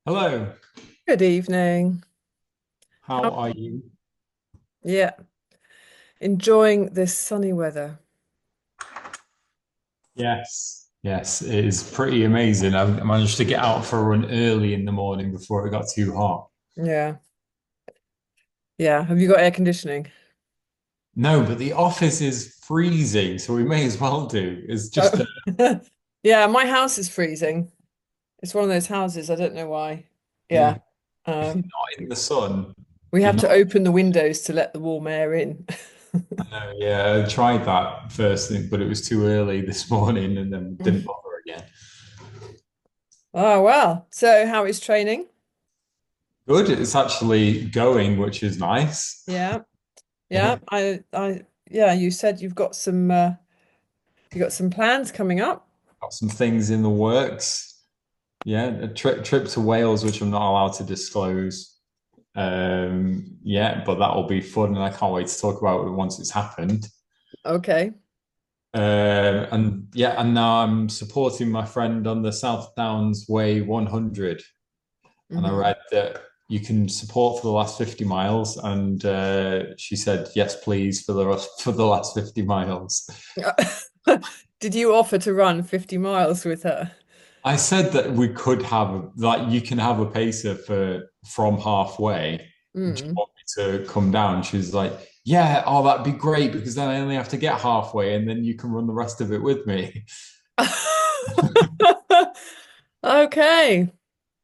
Hello, Good evening. how How, are you? yeah, enjoying this sunny weather. Yes, it is pretty amazing. I managed to get out for a run early in the morning before it got too hot. Yeah, yeah. Have you got air conditioning? No, but the office is freezing, so we may as well do. It's just, Oh. Yeah, my house is freezing. It's one of those houses, I don't know why. Yeah. yeah, if you're Um, not in the sun, we you're have to not. open the windows to let the warm air in. I know, yeah, I tried that first thing, but it was too early this morning and then didn't bother again. Oh, well. So how is training? Good, it's actually going, which is nice. Yeah. Yeah. Yeah, Yeah, you said you got some plans coming up. got some things in the works. Yeah, a trip to Wales, which I'm not allowed to disclose. Yeah, but that'll be fun, and I can't wait to talk about it once it's happened. Okay. And yeah, and now I'm supporting my friend on the South Downs Way 100, and I Hmm. read that you can support for the last 50 miles, and she said yes, please for the last 50 miles. Did you offer to run 50 miles with her? I said that we could have like you can have a pacer for from halfway. Do you Mm. want me to come down? She's like, yeah, oh, that'd be great because then I only have to get halfway and then you can run the rest of it with me. Okay.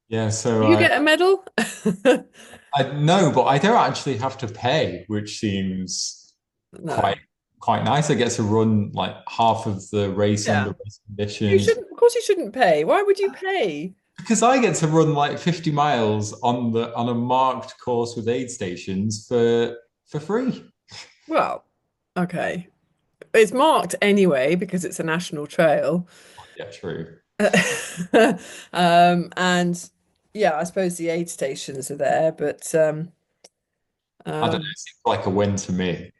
Yeah, Do so you get a medal? I know, but I don't actually have to pay, which seems No. quite quite nice. I get to run like half of the race under Yeah. race You conditions shouldn't, of course you shouldn't pay. Why would you pay? because I get to run like 50 miles on a marked course with aid stations for free. Well, okay. It's marked anyway because it's a national trail. Yeah, true. And yeah, I suppose the aid stations are there, but I don't know. um It seems like a win to me.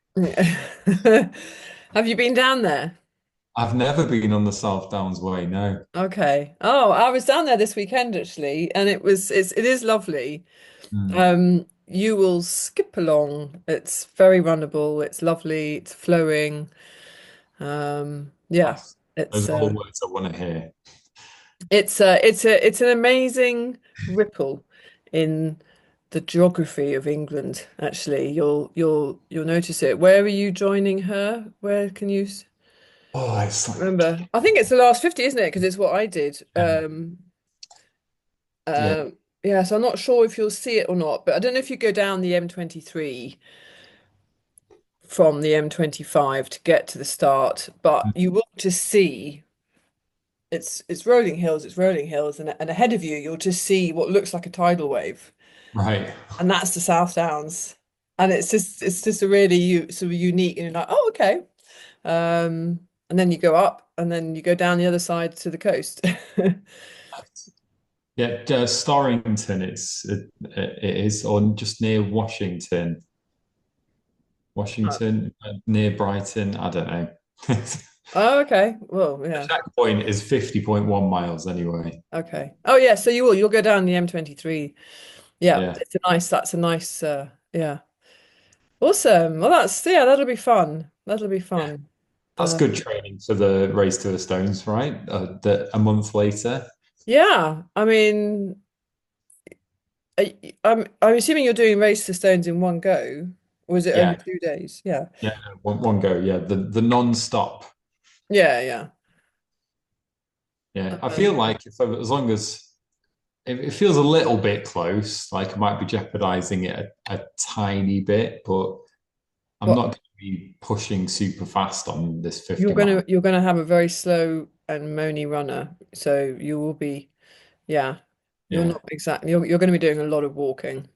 have you been down there? I've never been on the South Downs Way. No. Okay. Oh, I was down there this weekend actually, and it is lovely. Hmm. You will skip along. It's very runnable. It's lovely. It's flowing. Yeah. Nice. It's Those are all words I want to hear. it's an amazing ripple in the geography of England, actually. You'll notice it. Where are you joining her? Where can you Oh, it's like, remember? I think it's the last 50, isn't it? Because it's what I did. yeah, yeah, Uh, yeah, so I'm not sure if you'll see it or not, but I don't know if you go down the M23 from the M25 to get to the start, but you will just see it's rolling hills, and ahead of you you'll just see what looks like a tidal wave, right. and that's the South Downs, and it's just a really sort of unique, and you're like, oh, okay, and then you go up, and then you go down the other side to the coast. Yeah, Storrington. It is on just near Washington. Washington, near Brighton. I don't know. Oh, okay. Well, The yeah. checkpoint is 50.1 miles anyway. Okay. Oh, yeah. So you'll go down the M23. Yeah, Yeah. that's a nice, yeah. Awesome. Well, that'll be fun. That'll be Yeah. fun. That's Uh, good training for the race to the Stones, right? A month later. yeah. I mean, I'm assuming you're doing Race to Stones in one go, or is it over Yeah, 2 days? Yeah. yeah, no, one go. Yeah, the non-stop. Yeah, yeah. Yeah, I feel Um, like if as long as it feels a little bit close, like I might be jeopardizing it a tiny bit, but I'm not what going to be pushing super fast on this 50 mile. you're gonna have a very slow and moany runner, so you will be, yeah. You're Yeah. not exactly you're gonna be doing a lot of walking.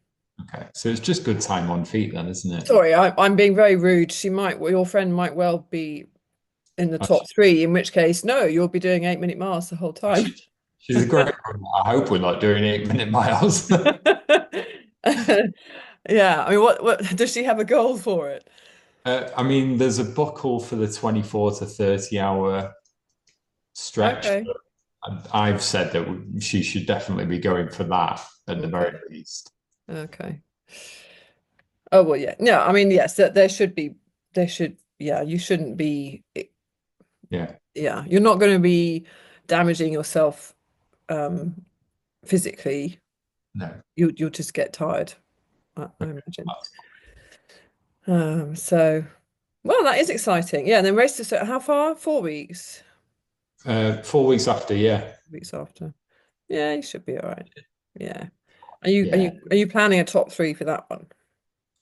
Okay. So it's just good time on feet then, isn't it? Sorry, I'm being very rude. Your friend might well be in the Oh, top three, in which case, no, you'll be doing 8-minute miles the whole she, time. she's a great runner. I hope we're not doing 8 minute miles. Yeah, I mean, what does she have a goal for it? I mean, there's a buckle for the 24 to 30 hour stretch. Okay. And I've said that she should definitely be going for that at the very Okay. least. Okay. Oh well, yeah. No, I mean, yes, there should be, there should, yeah, you shouldn't be, Yeah, yeah, you're not going to be damaging yourself physically. no. You'll just get tired, I imagine. So, well, that is exciting. Yeah, and then race to, so how far? 4 weeks. 4 weeks after, yeah. Weeks after. Yeah, you should be all right. Yeah. Are you are Yeah. you are you planning a top three for that one?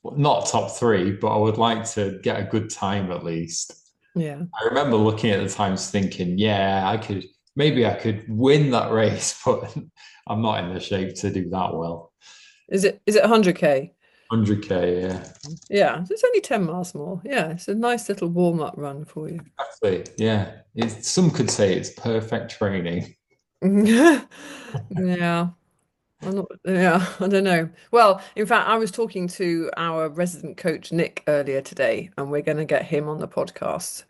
Well, not top three, but I would like to get a good time at least. Yeah. I remember looking at the times thinking, yeah, maybe I could win that race, but I'm not in the shape to do that well. Is it 100K? 100K, yeah. Yeah, so it's only 10 miles more. Yeah, it's a nice little warm-up run for you. Exactly, yeah. Some could say it's perfect training. Yeah. I'm not, yeah, I don't know. Well, in fact, I was talking to our resident coach Nick earlier today, and we're going to get him on the podcast.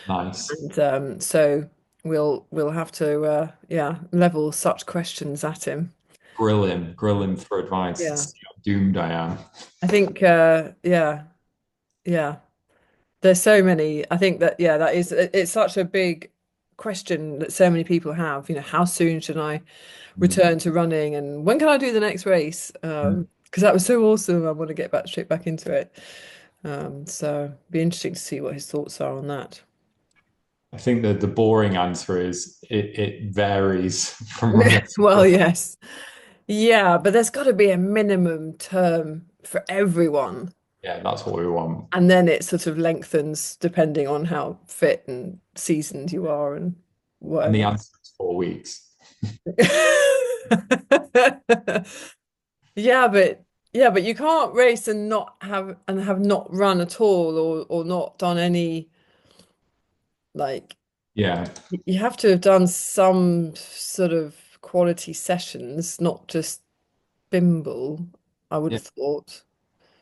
Nice. And so we'll have to yeah, level such questions at him. Grill him for advice to Yeah. see how doomed I am. I think yeah, yeah. There's so many. I think that yeah, that is it's such a big question that so many people have. How soon should I Mm. return to running, and when can I do the next race? Mm. Because that was so awesome. I want to get back straight back into it. So be interesting to see what his thoughts are on that. I think that the boring answer is it varies from runner to Well, runner. yes. Yeah, but there's got to be a minimum term for everyone. Yeah, that's what we want. And then it sort of lengthens depending on how fit and seasoned you are and And the whatever. answer is 4 weeks. Yeah, but you can't race and not have not run at all or not done any like Yeah, you have to have done some sort of quality sessions, not just bimble, I would yeah, have thought.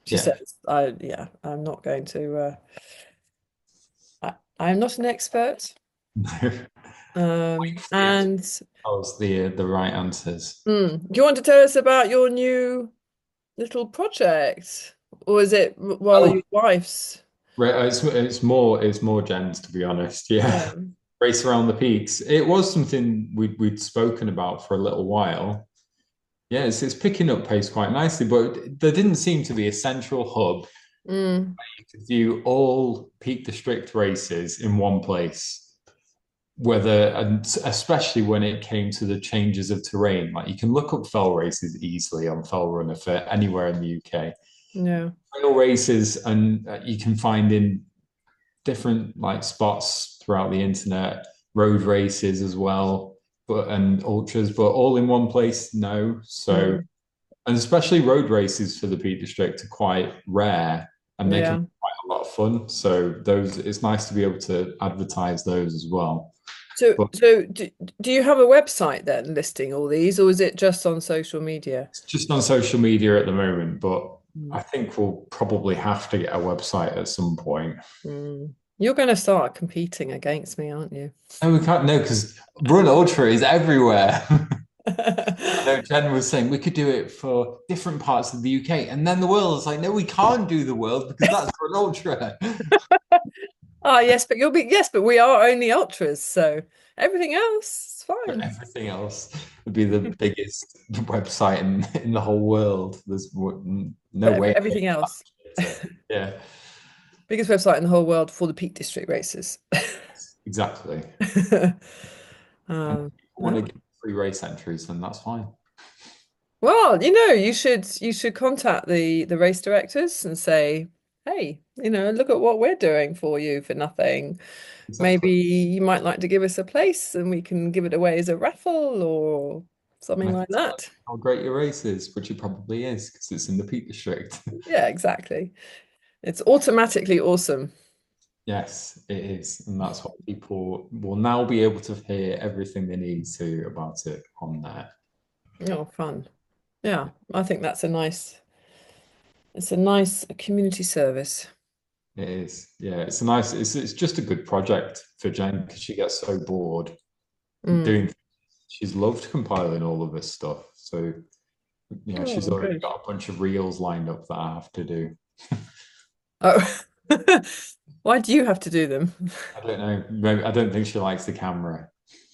She yeah. says, yeah, I'm not going to I'm not an expert. Yes, And that was the right answers. do you want to tell us about your new little project? Or is it rather your Oh, wife's? right. It's more Jen's to be honest. Yeah, Yeah. race around the peaks. It was something we'd spoken about for a little while. Yeah, it's picking up pace quite nicely, but there didn't seem to be a central hub Mm, to view all Peak District races in one place. Whether, and especially when it came to the changes of terrain, like you can look up fell races easily on Fell Runner for anywhere in the UK. yeah. Trail races, and you can find in different like spots throughout the internet, road races as well, but and ultras, but all in one place, no. So, Mm, and especially road races for the Peak District are quite rare and they can be yeah. quite a lot of fun. So those it's nice to be able to advertise those as well. So But so do you have a website then listing all these, or is it just on social media? it's just on social media at the moment, but Mm. I think we'll probably have to get a website at some point. Mm. You're going to start competing against me, aren't you? No, we can't. No, because Run Ultra is everywhere. I know Jen was saying we could do it for different parts of the UK, and then the world is like, no, we can't do the world because that's Run Ultra. Ah, yes, but we are only ultras, so everything else is fine. Everything else would be the biggest website in the whole world. There's no But way. everything else, Yeah, biggest website in the whole world for the Peak District races. exactly. And if Um, people want to oh. get free race entries, then that's fine. Well, you should contact the race directors and say, hey, look at what we're doing for you for nothing. Maybe Exactly. you might like to give us a place and we can give it away as a raffle or And something I like can tell them that. how great your race is, which it probably is because it's in the Peak District. Yeah, exactly. It's automatically awesome. Yes, it is. And that's what people will now be able to hear everything they need to about it on there. Oh, fun. Yeah, I think it's a nice community service. It is. Yeah, it's just a good project for Jen because she gets so bored Mm. doing things. she's loved compiling all of this stuff. So yeah, she's Oh, already good. got a bunch of reels lined up that I have to do. Oh, why do you have to do them? I don't know. Maybe I don't think she likes the camera.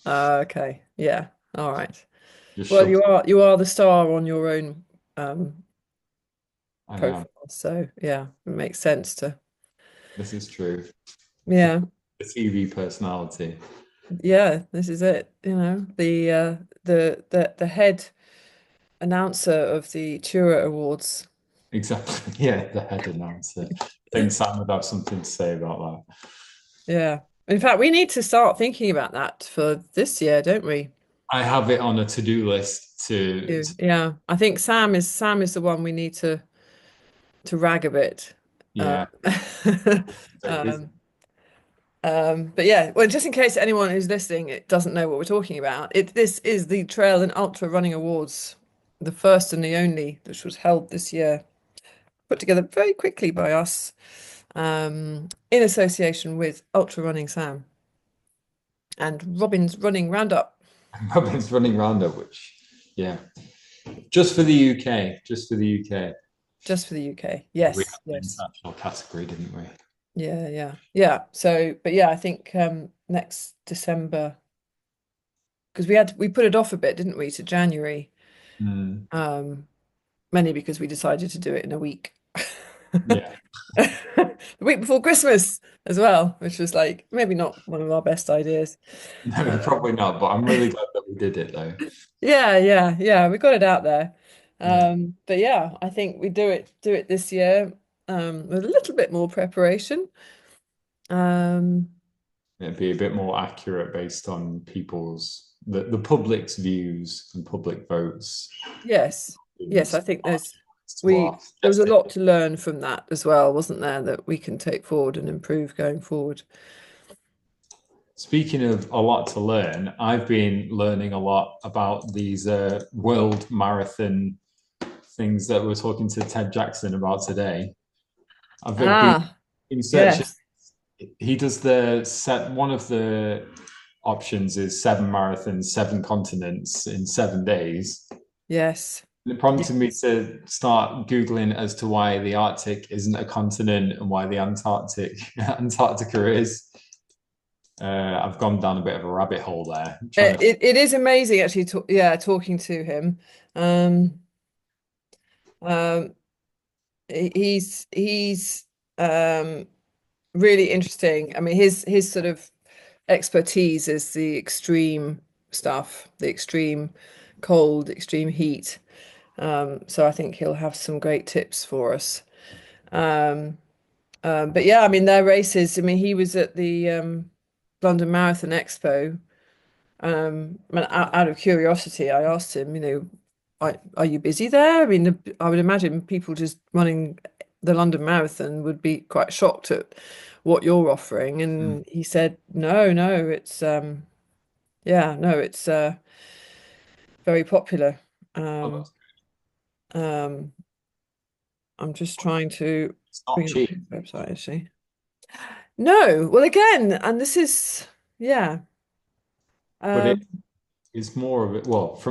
Okay. Yeah. All right. Just Well, shoves. you are the star on your own I am. profile, so yeah, it makes sense to This is true. yeah, The TV personality. yeah, this is it. You know, the head announcer of the Tura Awards. Exactly. Yeah, the head announcer. I think Sam would have something to say about that. Yeah. In fact, we need to start thinking about that for this year, don't we? I have it on a to-do list to Yeah. I think Sam is the one we need to rag a bit. Um, yeah, so busy. um, but yeah, well, just in case anyone who's listening it doesn't know what we're talking about, this is the Trail and Ultra Running Awards, the first and the only, which was held this year, put together very quickly by us, in association with Ultra Running Sam and Robin's Running Roundup, Robin's running roundup, which yeah, just for the UK, just for the UK. just for the UK. We Yes, had the yes, international category, didn't we? yeah, yeah, yeah. So, but yeah, I think next December because we put it off a bit, didn't we, to January. Mm, Um, Mainly because we decided to do it in a week. yeah, The week before Christmas as well, which was like maybe not one of our best ideas. no, Um, probably not. But I'm really glad that we did it, though. yeah, yeah, yeah, we got it out there. Yeah, But yeah, I think we do it this year with a little bit more preparation. Um, it'd be a bit more accurate based on the public's views and public votes. yes, yes, I think To our there was a suggested. lot to learn from that as well, wasn't there, that we can take forward and improve going forward. Speaking of a lot to learn, I've been learning a lot about these world marathon things that we're talking to Ted Jackson about today. I've been Ah, in search of, yes, he does the set, one of the options is 7 marathons, 7 continents in 7 days. yes. And it prompted me to start Googling as to why the Arctic isn't a continent and why the Antarctica is. I've gone down a bit of a rabbit hole there, trying to. It is amazing actually yeah, talking to him. Um um he's um really interesting. I mean his sort of expertise is the extreme stuff, the extreme cold, extreme heat. So I think he'll have some great tips for us. Um but yeah, I mean their races, I mean he was at the London Marathon Expo. And out of curiosity, I asked him, are you busy there? I mean, I would imagine people just running the London Marathon would be quite shocked at what you're offering. Mm. And he said, no, no, yeah, no, it's very popular. Oh, Um, that's um, I'm just trying to it's not bring up cheap, his website, actually. No, well, again, and this is, yeah, but um, it's more of it. Well,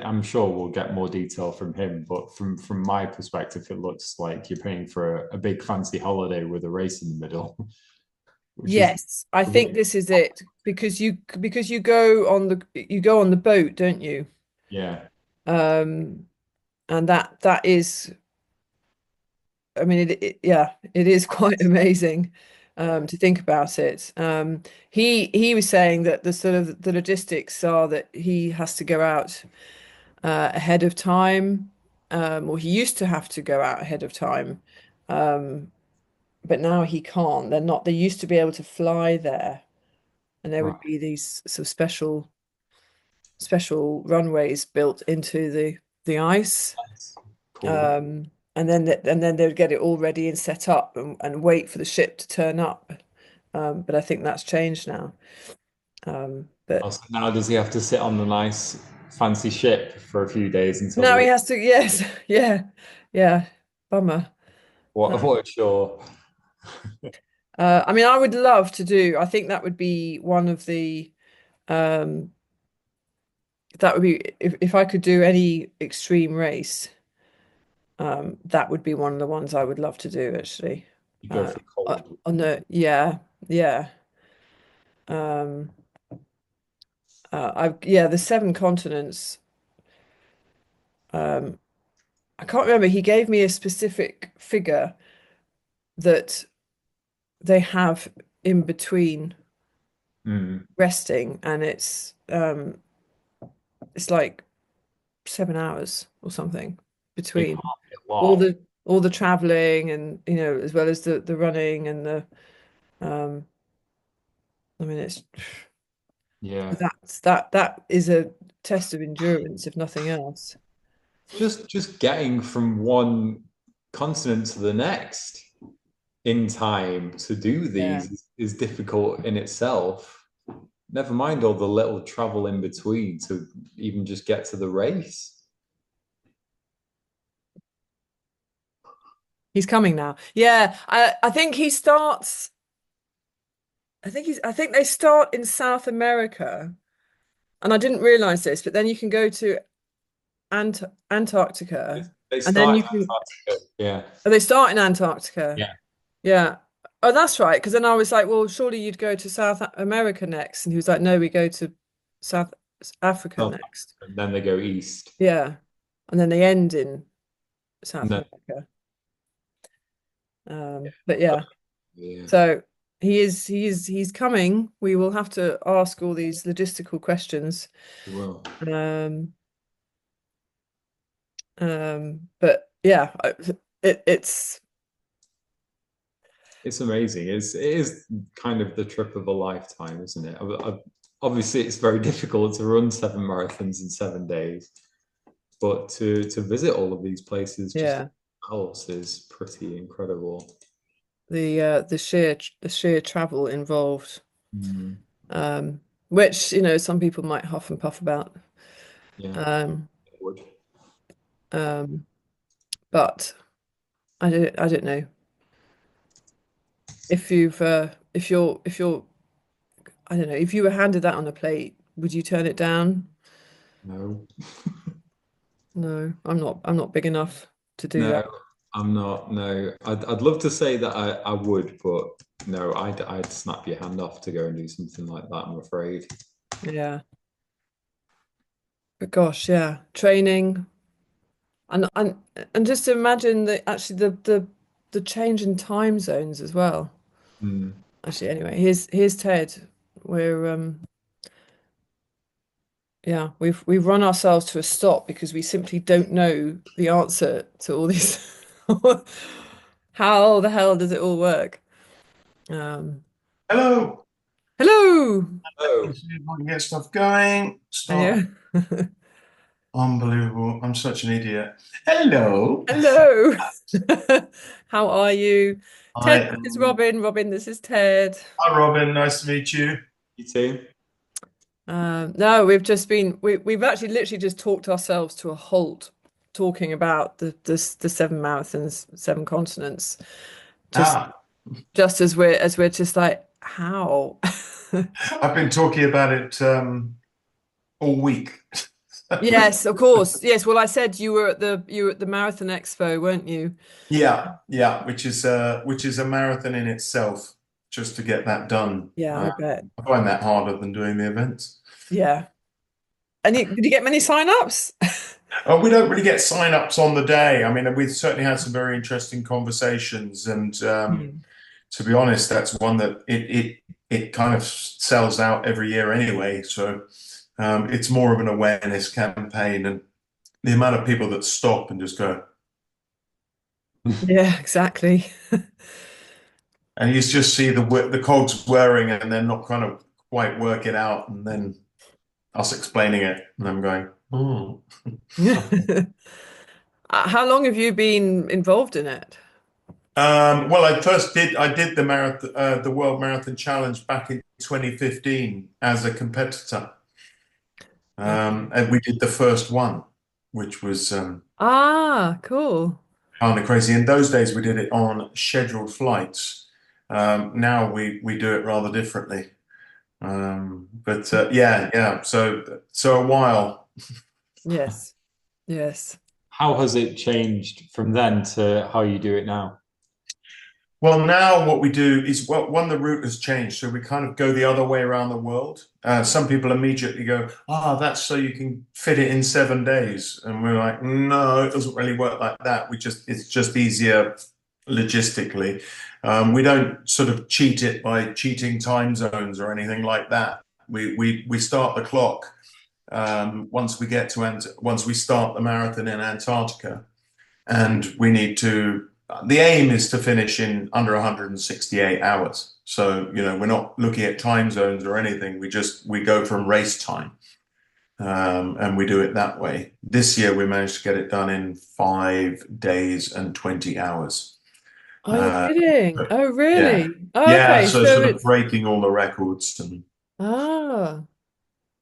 I'm sure we'll get more detail from him, but from my perspective, it looks like you're paying for a big fancy holiday with a race in the middle, which is yes, I think this is it because you go on the boat, don't you? yeah, Um, and that is, I mean, yeah, it is quite amazing yeah, to think about it. He was saying that the sort of the logistics are that he has to go out ahead of time, or he used to have to go out ahead of time, but now he can't. They're not. They used to be able to fly there, and there would right, be these sort of special runways built into the ice. that's cool. And then they would get it all ready and set up and wait for the ship to turn up. But I think that's changed now. But Also, now does he have to sit on the nice fancy ship for a few days until now the he has to, yes, yeah, yeah, bummer. Uh, what a chore. I mean, I would love to do, I think that would be one of the um, that would be if I could do any extreme race, that would be one of the ones I would love to do actually. You go for the cold. On the yeah, yeah. Um, yeah, the seven continents. Um, I can't remember. He gave me a specific figure that they have in between Mm. resting, and it's like 7 hours or something It between can't be a lot. all the traveling and as well as the running and the um I mean it's Yeah. that is a test of endurance if nothing else. Just getting from one continent to the next in time to do Yeah. these is difficult in itself. Never mind all the little travel in between to even just get to the race. He's coming now. Yeah, I think he starts I think they start in South America. And I didn't realize this, but then you can go to They, Antarctica they and then start you in can Antarctica. Yeah. oh, they start in Antarctica. Yeah. Yeah. Oh, that's right. Because then I was like, well, surely you'd go to South America next. And he was like, no, we go to South Africa South next. Africa, and then they go east. Yeah. And then they end in And South then, America. But yeah, yeah, so he's coming. We will have to ask all these logistical questions. well, Um, but yeah, it's it's amazing. It is kind of the trip of a lifetime, isn't it? Obviously, it's very difficult to run 7 marathons in 7 days, but to visit all of these places just yeah. else is pretty incredible. The sheer travel involved, Mm, um, which some people might huff and puff about, yeah, um, it would. um, but I don't know if you're I don't know if you were handed that on a plate, would you turn it down? No, No, I'm not big enough to do no, that. I'm not. No, I'd love to say that I would, but no, I'd snap your hand off to go and do something like that, I'm afraid. Yeah, but gosh, yeah, training and and just imagine that actually the change in time zones as well. Mm. Actually, anyway, here's Ted. We're yeah, we've run ourselves to a stop because we simply don't know the answer to all these. How the hell does it all work? Um, Hello. hello. Let's see if I can get stuff going. Start. Yeah. Unbelievable. I'm such an idiot. Hello. Hello. How are you? I Ted, this is am. Robin. Robin, this is Ted. Hi, Robin. Nice to meet you. You too? No, we've actually literally just talked ourselves to a halt talking about the seven marathons, seven continents. Just Ah, just as we're just like, how? I've been talking about it all week. Yes, of course. Yes. Well, I said you were at the Marathon Expo, weren't you? Yeah, yeah, which is a marathon in itself, just to get that done. Yeah, I bet. I find that harder than doing the events. Yeah. And did you get many sign-ups? We don't really get sign-ups on the day. I mean, we've certainly had some very interesting conversations, and Hmm. to be honest, that's one that it kind of sells out every year anyway. So it's more of an awareness campaign, and the amount of people that stop and just go, Yeah, exactly. and you just see the cogs whirring, and they're not kind of quite work it out, and then us explaining it, and I'm going, oh. How long have you been involved in it? Well, I did the marathon, the World Marathon Challenge back in 2015 as a competitor. Okay. And we did the first one, which was Ah, cool. kind of crazy. In those days, we did it on scheduled flights. Now we do it rather differently. But yeah, yeah. So a while. Yes. Yes. How has it changed from then to how you do it now? Well, now what we do is, well, one, the route has changed, so we kind of go the other way around the world. Some people immediately go, "Ah, that's so you can fit it in 7 days," and we're like, "No, it doesn't really work like that. It's just easier logistically. We don't sort of cheat it by cheating time zones or anything like that. We start the clock once we get to once we start the marathon in Antarctica, and we need to. The aim is to finish in under 168 hours. So, we're not looking at time zones or anything. We go from race time, and we do it that way. This year, we managed to get it done in 5 days and 20 hours. Oh, you're Uh, kidding. Oh, yeah. really? Oh, Yeah. okay. So So sort of it's breaking all the records. And ah.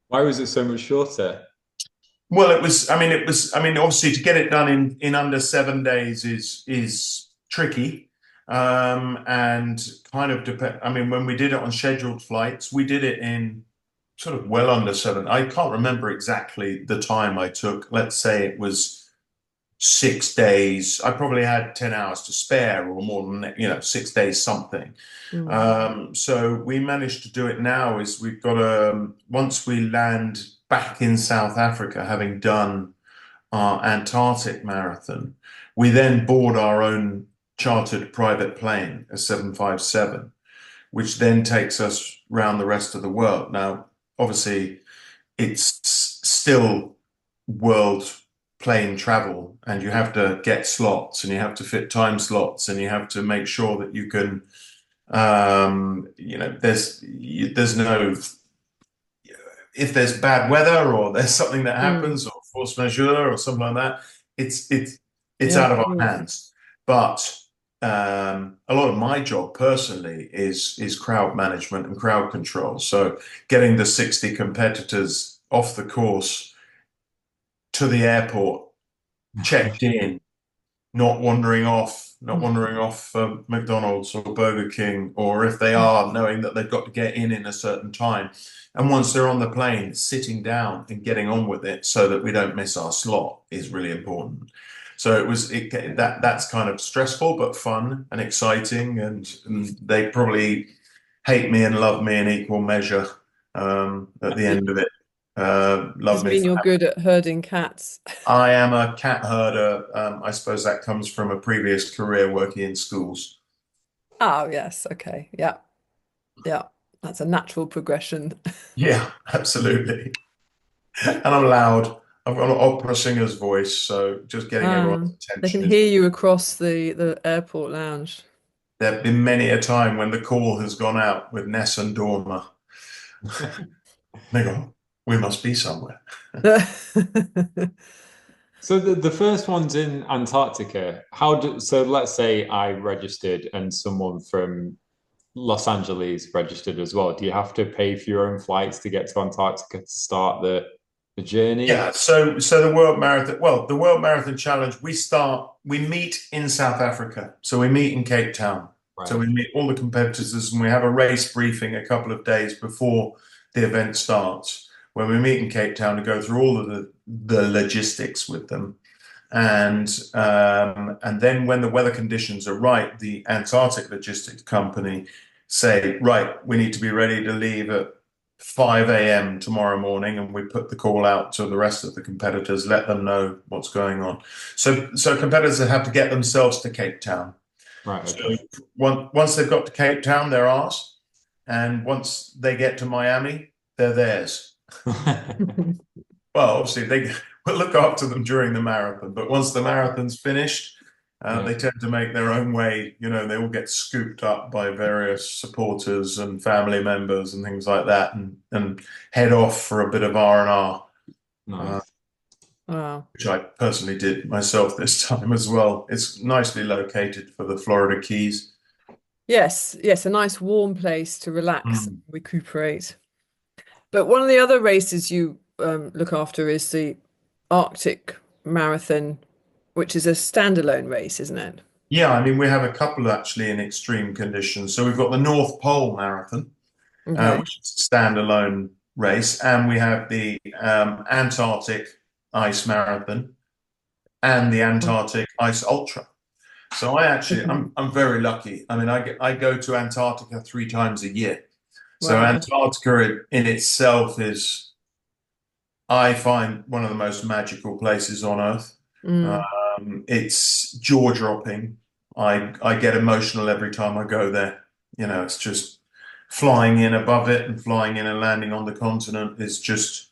Why was it so much shorter? well, obviously to get it done in under 7 days is tricky. And kind of depend. I mean, when we did it on scheduled flights, we did it in sort of well under seven. I can't remember exactly the time I took. Let's say it was 6 days. I probably had 10 hours to spare or more than, 6 days something. Mm. So we managed to do it now is we've got once we land back in South Africa, having done our Antarctic marathon, we then board our own chartered private plane, a 757, which then takes us round the rest of the world. Now, obviously, it's still world plane travel, and you have to get slots, and you have to fit time slots, and you have to make sure that you can, there's no, if there's bad weather or there's something that Mm. happens or force majeure or something like that, it's Yeah, out of of our course. hands. But a lot of my job personally is crowd management and crowd control. So getting the 60 competitors off the course to the airport, checked in, not wandering off for McDonald's or Burger King, or if they are, knowing that they've got to get in a certain time. And once they're on the plane, sitting down and getting on with it so that we don't miss our slot is really important. So that's kind of stressful but fun and exciting, and they probably hate me and love me in equal measure at the end of it. Does Love it me mean for you're good at herding cats? I am a cat herder. I suppose that comes from a previous career working in schools. Oh, yes. Okay. Yeah. Yeah. That's a natural progression. Yeah, absolutely. And I'm loud. I've got an opera singer's voice, so just getting everyone's They can attention is. hear you across the airport lounge. There have been many a time when the call has gone out with Ness and Dorma. They go, we must be somewhere. So the first one's in Antarctica. So let's say I registered and someone from Los Angeles registered as well. Do you have to pay for your own flights to get to Antarctica to start the journey? Yeah, so the World Marathon, well, the World Marathon Challenge, we meet in South Africa. So we meet in Cape Town. So Right. we meet all the competitors and we have a race briefing a couple of days before the event starts, where we meet in Cape Town to go through all of the logistics with them. And then when the weather conditions are right, the Antarctic Logistics Company say, right, we need to be ready to leave at 5 a.m. tomorrow morning, and we put the call out to the rest of the competitors, let them know what's going on. So competitors have to get themselves to Cape Town. Right. So Okay. once they've got to Cape Town, they're ours, and once they get to Miami, they're theirs. Well, obviously they will look after them during the marathon, but once the marathon's finished, Yeah. they tend to make their own way. They all get scooped up by various supporters and family members and things like that, and head off for a bit of R&R, Nice. Wow. which I personally did myself this time as well. It's nicely located for the Florida Keys. Yes, yes, a nice warm place to relax and Mm. recuperate. But one of the other races you look after is the Arctic Marathon, which is a standalone race, isn't it? Yeah, I mean, we have a couple actually in extreme conditions. So we've got the North Pole Marathon, Okay. which is a standalone race, and we have the Antarctic Ice Marathon and the Oh, Antarctic Ice Ultra. So I actually, okay. I'm very lucky. I mean, I go to Antarctica 3 times a year. So Wow. Antarctica in itself is, I find, one of the most magical places on Earth. Mm. It's jaw-dropping. I get emotional every time I go there. You know, it's just flying in above it and flying in and landing on the continent is just,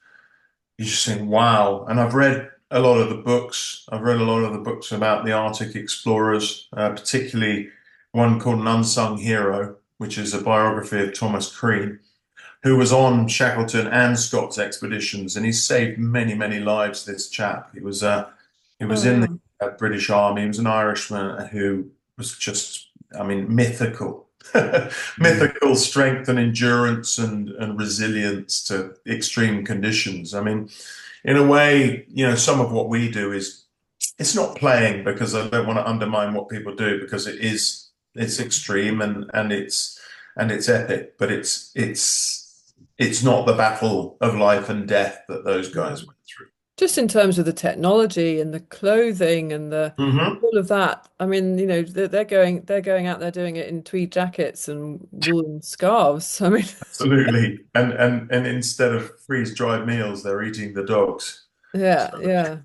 you just think, wow. And I've read a lot of the books. I've read a lot of the books about the Arctic explorers, particularly one called An Unsung Hero, which is a biography of Thomas Crean, who was on Shackleton and Scott's expeditions, and he saved many, many lives. This chap, he was Oh, in the wow. British Army. He was an Irishman who was just, I mean, mythical, Mm. mythical strength and endurance and resilience to extreme conditions. I mean, in a way, you know, some of what we do is it's not playing because I don't want to undermine what people do because it's extreme and it's epic, but it's not the battle of life and death that those guys No. went through. Just in terms of the technology and the clothing and the Hmm. all of that. I mean, they're going out there doing it in tweed jackets and woolen scarves. I mean, Absolutely. And instead of freeze-dried meals, they're eating the dogs. yeah, So yeah.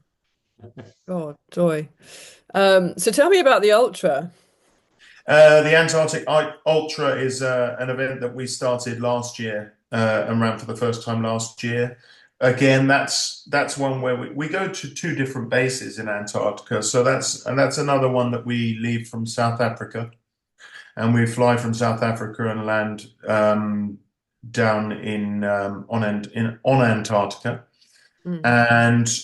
God, joy. So tell me about the ultra. the Antarctic Ultra is an event that we started last year and ran for the first time last year. Again, that's one where we go to two different bases in Antarctica. So that's another one that we leave from South Africa, and we fly from South Africa and land down on Antarctica. Mm. And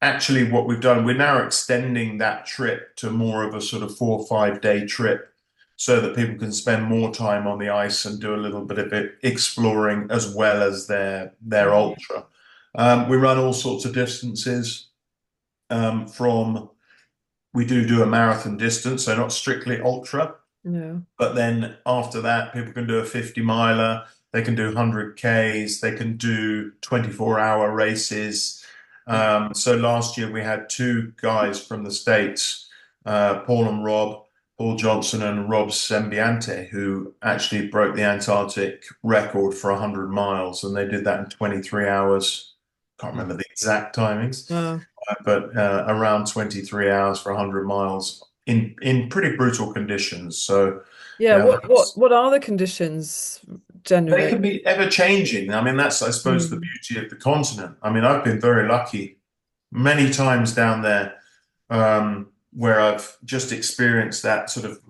actually, what we've done, we're now extending that trip to more of a sort of 4 or 5 day trip so that people can spend more time on the ice and do a little bit of it exploring as well as their ultra. We run all sorts of distances from we do a marathon distance, so not strictly ultra, Yeah. but then after that, people can do a 50 miler, they can do 100 Ks, they can do 24-hour races. So last year we had two guys from the States, Paul Johnson and Rob Sembiante, who actually broke the Antarctic record for 100 miles, and they did that in 23 hours. Can't remember the exact timings, Wow. but around 23 hours for 100 miles in pretty brutal conditions. So Yeah, yeah, what are the conditions they generally? can be ever changing. I mean, that's, I suppose, the Mm. beauty of the continent. I mean, I've been very lucky many times down there where I've just experienced that sort of,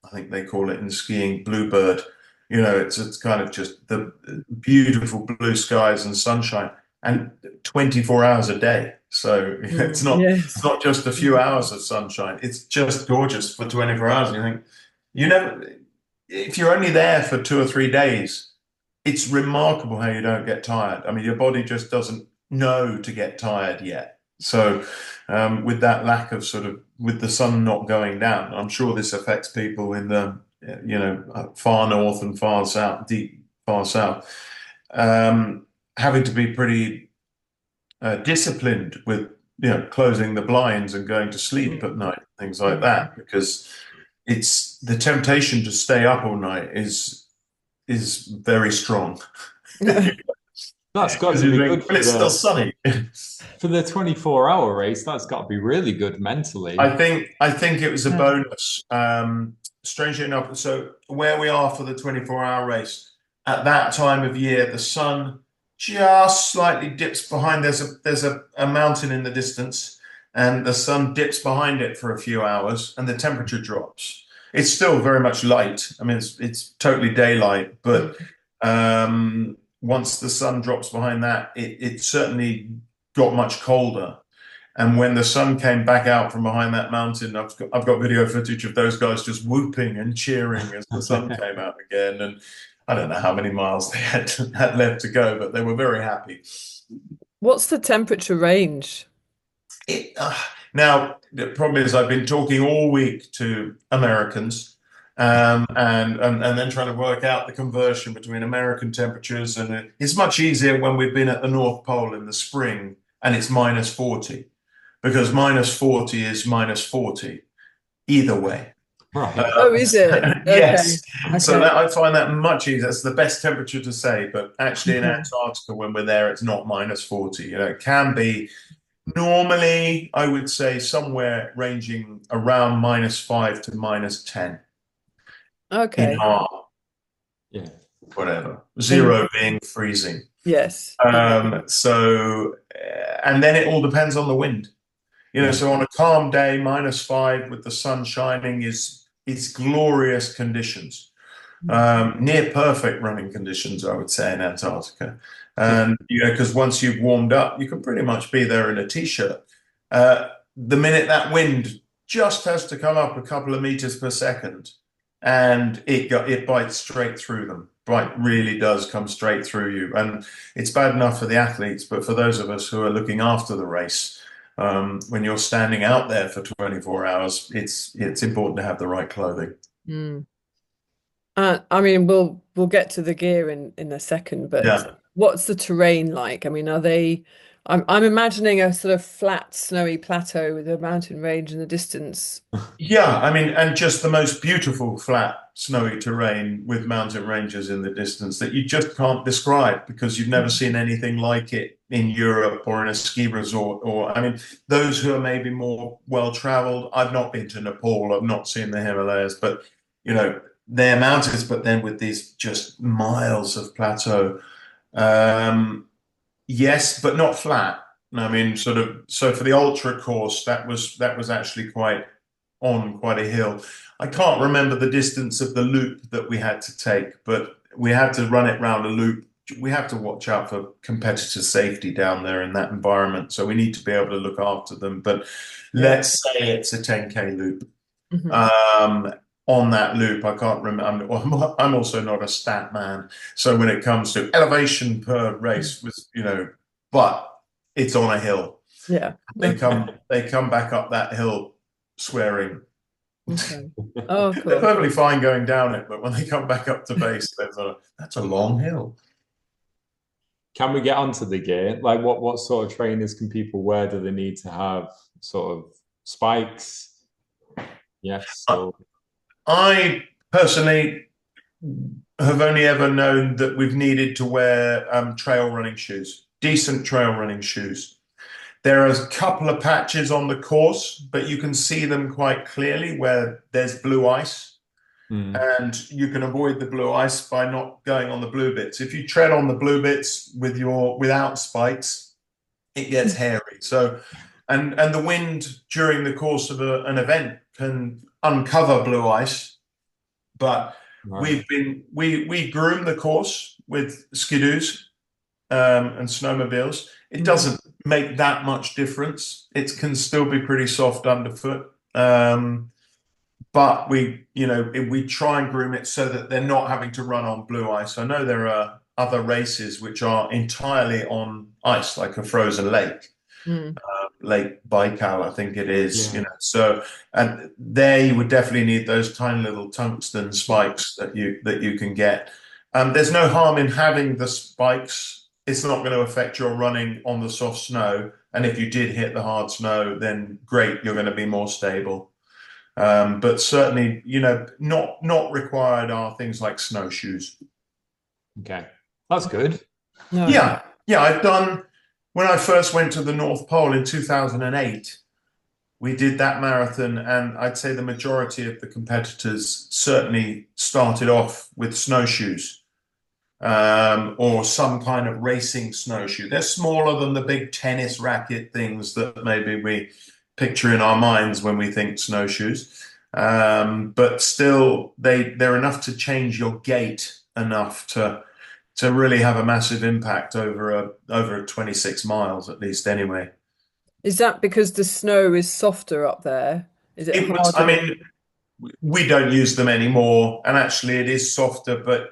I think they call it in skiing, bluebird. You know, it's kind of just the beautiful blue skies and sunshine, and 24 hours a day. So Mm. it's Yes. not just a few hours of sunshine. It's just gorgeous for 24 hours. And you think, you never, if you're only there for 2 or 3 days, it's remarkable how you don't get tired. I mean, your body just doesn't know to get tired yet. So, with that lack of sort of, with the sun not going down, I'm sure this affects people in the, far north and far south, deep far south, um, having to be pretty disciplined with, closing the blinds and going to sleep at night, things like Mm. that, because it's the temptation to stay up all night is very strong. That's got Because to you be think, good well, for it's still sunny. the 24-hour race. That's got to be really good mentally. I think it was a Yeah. bonus. Strangely enough, so where we are for the 24-hour race, at that time of year, the sun just slightly dips behind. There's a mountain in the distance, and the sun dips behind it for a few hours, and the temperature drops. It's still very much light. I mean, it's totally daylight, but Mm. once the sun drops behind that, it certainly got much colder. And when the sun came back out from behind that mountain, I've got video footage of those guys just whooping and cheering as the sun came out again. And I don't know how many miles they had left to go, but they were very happy. What's the temperature range? It, now, the problem is I've been talking all week to Americans, and then trying to work out the conversion between American temperatures. And it's much easier when we've been at the North Pole in the spring and it's minus 40, because minus 40 is minus 40 either way. Right. Oh, is it? Yes. Okay. So that I find that much easier. That's the best temperature to say, but actually in Okay. Antarctica, when we're there, it's not minus 40. You know, it can be normally, I would say, somewhere ranging around minus 5 to minus 10 in Okay. our Yeah. whatever, And zero being freezing. yes. And then it all depends on the wind. You know, Yeah. so on a calm day, minus 5 with the sun shining is glorious conditions. Near perfect running conditions, I would say, in Antarctica. And, you know, because once you've warmed up, you can pretty much be there in a t-shirt. The minute that wind just has to come up a couple of meters per second, and it bites straight through them. Bite really does come straight through you. And it's bad enough for the athletes, but for those of us who are looking after the race, when you're standing out there for 24 hours, it's important to have the right clothing. Mm. I mean, we'll get to the gear in a second, but Yeah. what's the terrain like? I mean, are they? I'm imagining a sort of flat, snowy plateau with a mountain range in the distance. Yeah, I mean, and just the most beautiful flat, snowy terrain with mountain ranges in the distance that you just can't describe because you've never seen anything like it in Europe or in a ski resort. Or, I mean, those who are maybe more well-traveled, I've not been to Nepal, I've not seen the Himalayas, but, you know, they're mountains, but then with these just miles of plateau. Yes, but not flat. I mean, sort of. So for the ultra course, that was actually quite a hill. I can't remember the distance of the loop that we had to take, but we had to run it round a loop. We have to watch out for competitor safety down there in that environment, so we need to be able to look after them. But let's say it's a 10K loop. Mhm. On that loop, I can't remember. I'm also not a stat man, so when it comes to elevation per race, was but it's on a hill. Yeah. They Okay. come back up that hill swearing. Okay. Oh, They're cool. perfectly fine going down it, but when they come back up to base, that's a long hill. Can we get onto the gear? Like, what sort of trainers can people wear? Do they need to have sort of spikes? Yes. So I personally have only ever known that we've needed to wear trail running shoes, decent trail running shoes. There are a couple of patches on the course, but you can see them quite clearly where there's blue ice. And you can avoid the blue ice by not going on the blue bits. If you tread on the blue bits without spikes, it gets hairy. So, and the wind during the course of an event can uncover blue ice. But right. we groom the course with skidoos and snowmobiles. It doesn't make that much difference. It can still be pretty soft underfoot. But we try and groom it so that they're not having to run on blue ice. I know there are other races which are entirely on ice, like a frozen lake, Lake Baikal, I think it is. Yeah. So and there you would definitely need those tiny little tungsten spikes that you can get. There's no harm in having the spikes. It's not going to affect your running on the soft snow. And if you did hit the hard snow, then great, you're going to be more stable. But certainly, not required are things like snowshoes. Okay. That's good. No. Yeah, I've done, when I first went to the North Pole in 2008, we did that marathon, and I'd say the majority of the competitors certainly started off with snowshoes, or some kind of racing snowshoe. They're smaller than the big tennis racket things that maybe we picture in our minds when we think snowshoes. But still, they're enough to change your gait enough to really have a massive impact over 26 miles at least anyway. Is that because the snow is softer up there? Is it I harder? mean, we don't use them anymore, and actually it is softer, but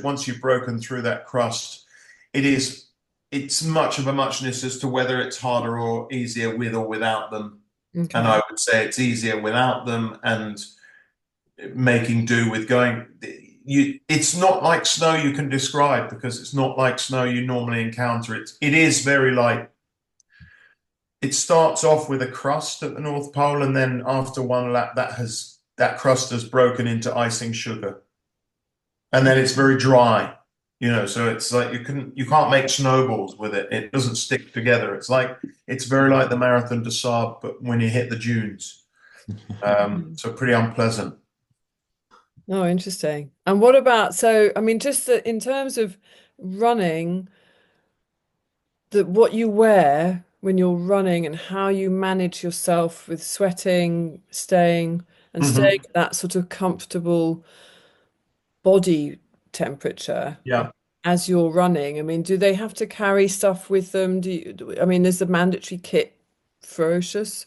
once you've broken through that crust, it's much of a muchness as to whether it's harder or easier with or without them. And Okay. I would say it's easier without them, and making do with going. It's not like snow you can describe, because it's not like snow you normally encounter. It is very light. It starts off with a crust at the North Pole, and then after one lap, that crust has broken into icing sugar, and then it's very dry. So it's like you can't make snowballs with it. It doesn't stick together. It's very like the Marathon des Sables, but when you hit the dunes. So pretty unpleasant. Oh, interesting. And what about, so, I mean, just in terms of running, what you wear when you're running and how you manage yourself with sweating, staying Mhm. at that sort of comfortable body temperature Yeah. as you're running. I mean, do they have to carry stuff with them? I mean, is the mandatory kit ferocious?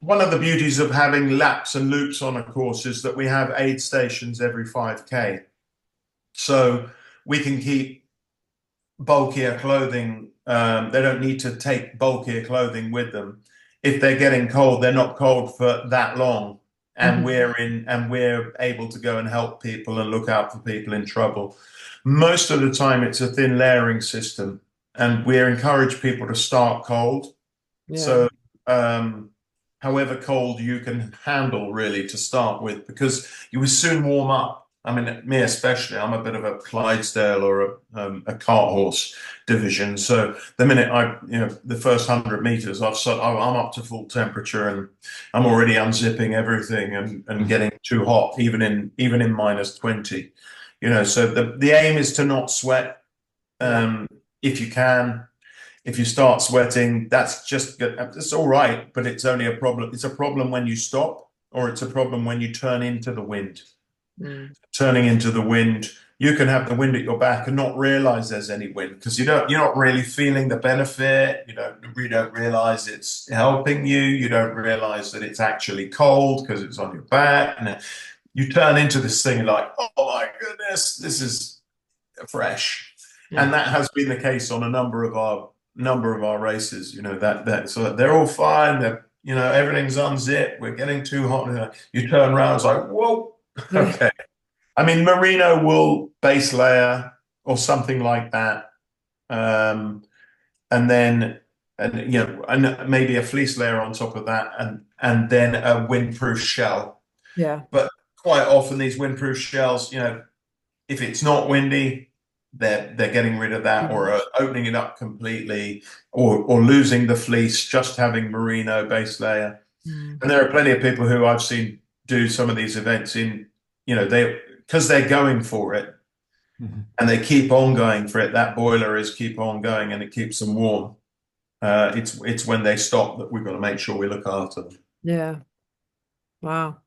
One of the beauties of having laps and loops on a course is that we have aid stations every 5K. So we can keep bulkier clothing. They don't need to take bulkier clothing with them. If they're getting cold, they're not cold for that long. And Mhm. we're able to go and help people and look out for people in trouble. Most of the time, it's a thin layering system, and we encourage people to start cold. Yeah. So, however cold you can handle, really, to start with, because you will soon warm up. I mean, me especially, I'm a bit of a Clydesdale or a cart horse division. So the minute the first 100 meters, I'm up to full temperature, and I'm already unzipping everything and getting too hot, even in -20. So the aim is to not sweat, Yeah. if you can. If you start sweating, that's just good. It's all right, but it's only a problem. It's a problem when you stop, or it's a problem when you turn into the wind. Mm. Turning into the wind, you can have the wind at your back and not realize there's any wind, because you're not really feeling the benefit. You don't realize it's helping you. You don't realize that it's actually cold because it's on your back. And you turn into this thing like, oh my goodness, this is fresh. Yeah. And that has been the case on a number of our races. So they're all fine. Everything's unzipped. We're getting too hot. You turn around, it's like, whoa, okay. I mean, merino wool base layer or something like that, and then and maybe a fleece layer on top of that, and then a windproof shell. Yeah. But quite often these windproof shells, if it's not windy, they're getting rid of that, or opening it up completely, or losing the fleece, just having merino base layer. Mm. And there are plenty of people who I've seen do some of these events because they're going for it, and they keep on going for it. That boiler is keep on going, and it keeps them warm. It's when they stop that we've got to make sure we look after them. Yeah. Wow.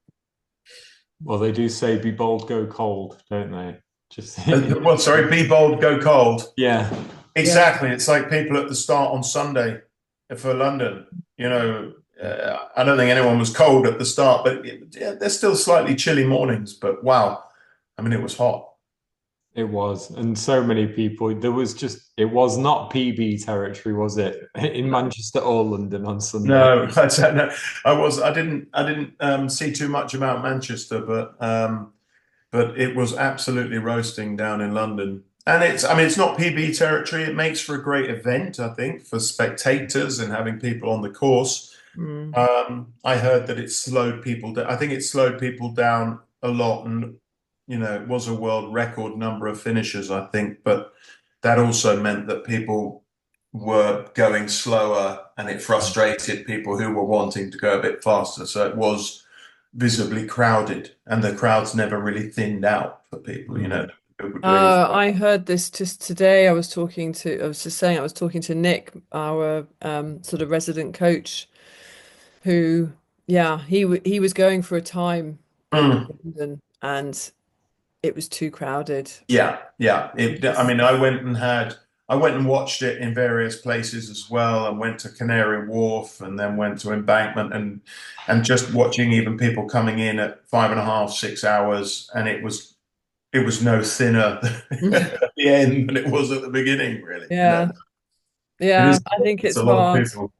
Well, they do say be bold, go cold, don't they? Just Well, sorry, be bold, go cold. yeah. Yeah. Exactly. It's like people at the start on Sunday for London. I don't think anyone was cold at the start, but there's still slightly chilly mornings. But wow, I mean, it was hot. It was, and so many people. It was not PB territory, was it? In Manchester or London on Sunday. No, I don't know. I didn't see too much about Manchester, but it was absolutely roasting down in London. And I mean, it's not PB territory. It makes for a great event, I think, for spectators and having people on the course. Mm. I heard that it slowed people down. I think it slowed people down a lot, and it was a world record number of finishers, I think, but that also meant that people were going slower, and it frustrated people who were wanting to go a bit faster. So it was visibly crowded, and the crowds never really thinned out for people, who were doing. I heard this just today. I was just saying, I was talking to Nick, our sort of resident coach, who, yeah, he was going for a time in Mm. London, and it was too crowded. Yeah, yeah. I Just- mean, I went and watched it in various places as well, and went to Canary Wharf, and then went to Embankment, and just watching even people coming in at 5.5, 6 hours, and it was no thinner at the end than it was at the beginning, really. Yeah, It yeah, is. I think It's it's a lot of hard. people.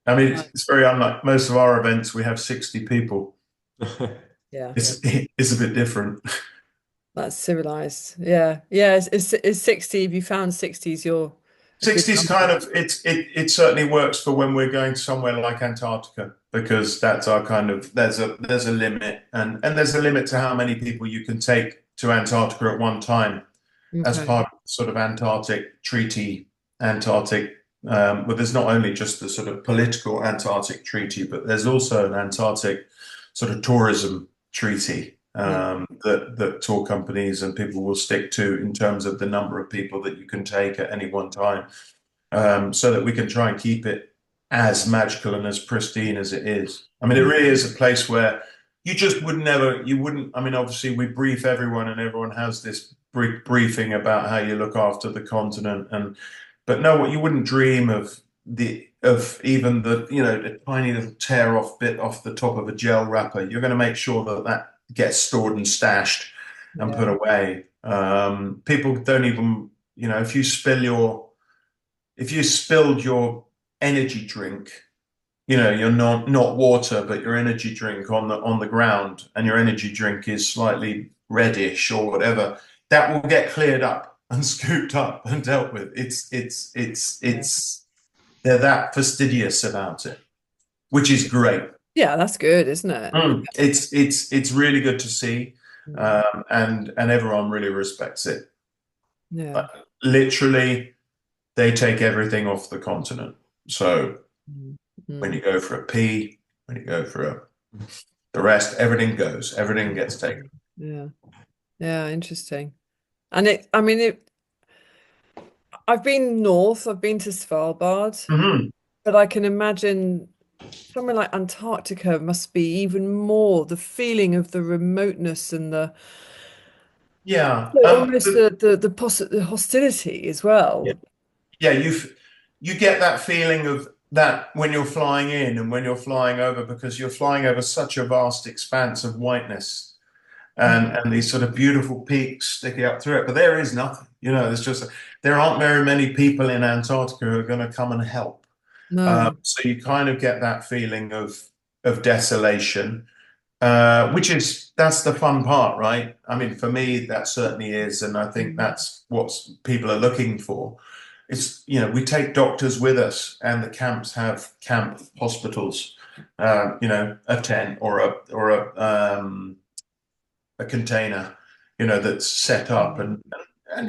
I mean, it's very unlike most of our events. We have 60 people. Yeah. it's a bit different. That's civilized. Yeah. Yeah. It's 60. If you found 60s, you're a good 60's kind number. of it certainly works for when we're going somewhere like Antarctica, because that's our kind of there's a limit, and there's a limit to how many people you can take to Antarctica at one time as Okay. part of the sort of Antarctic Treaty. Antarctic Well, there's not only just the sort of political Antarctic Treaty, but there's also an Antarctic sort of tourism treaty Yeah. that tour companies and people will stick to in terms of the number of people that you can take at any one time, so that we can try and keep it as magical and as pristine as it is. I mean, it Mm. really is a place where you just would never, you wouldn't. I mean, obviously, we brief everyone, and everyone has this briefing about how you look after the continent, but no, what you wouldn't dream of even the tiny little tear off bit off the top of a gel wrapper. You're going to make sure that that gets stored and stashed and put Yeah. away. People don't even, if you spilled your energy drink, you're not water, but your energy drink on the ground, and your energy drink is slightly reddish or whatever, that will get cleared up and scooped up and dealt with. Yeah. They're that fastidious about it, which is great. Yeah, that's good, isn't it? It's really good to see, Mm. and everyone really respects it. Yeah. Literally, they take everything off the continent. So Mm. when Mm. you go for a pee, when you go for the rest, everything goes, everything gets taken. Yeah. Yeah, interesting. And I mean, I've been north, I've been to Svalbard, Hmm. but I can imagine somewhere like Antarctica must be even more the feeling of the remoteness and Yeah. almost the hostility as Yeah. well. Yeah, you get that feeling of that when you're flying in and when you're flying over, because you're flying over such a vast expanse of whiteness, Mm. and these sort of beautiful peaks sticking up through it. But there is nothing, there aren't very many people in Antarctica who are going to come and help. No. So you kind of get that feeling of desolation, that's the fun part, right? I mean, for me, that certainly is, and I think Mm. that's what people are looking for. We take doctors with us, and the camps have camp hospitals, a tent or a container, that's set up and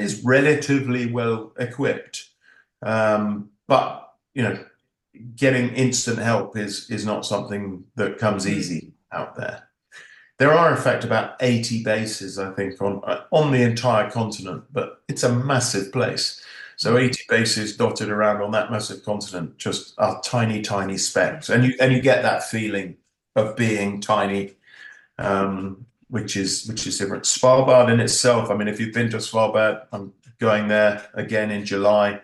is relatively well equipped. But getting instant help is not something that comes Mm. easy out there. There are, in fact, about 80 bases, I think, on the entire continent, but it's a massive place. So 80 bases dotted around on that massive continent just are tiny, tiny specks, and you get that feeling of being tiny, which is different. Svalbard in itself, I mean, if you've been to Svalbard, I'm going there again in July.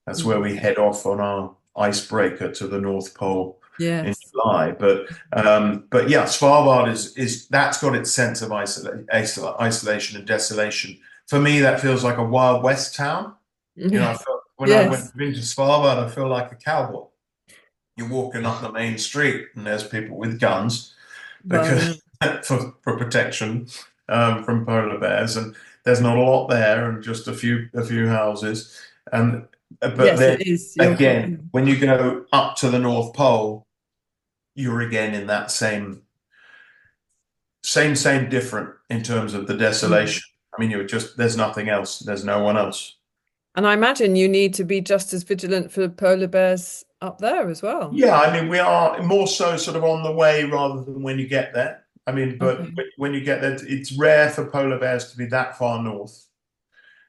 That's where Mm. we head off on our icebreaker to the North Pole in Yes. July. But yeah, Svalbard is that's got its sense of isolation and desolation. For me, that feels like a Wild West town. I felt when I Yes. went been to Svalbard, I feel like a cowboy. You're walking up the main street, and there's people with guns Well, yeah. because for protection, from polar bears, and there's not a lot there, and just a few houses, and but Yes, then it is. You're quite. again, when you go up to the North Pole, you're again in that same different in terms of the Mm. desolation. I mean, there's nothing else, there's no one else. And I imagine you need to be just as vigilant for polar bears up there as well. Yeah, I mean, we are more so sort of on the way rather than when you get there. I mean, but Okay. when you get there, it's rare for polar bears to be that far north,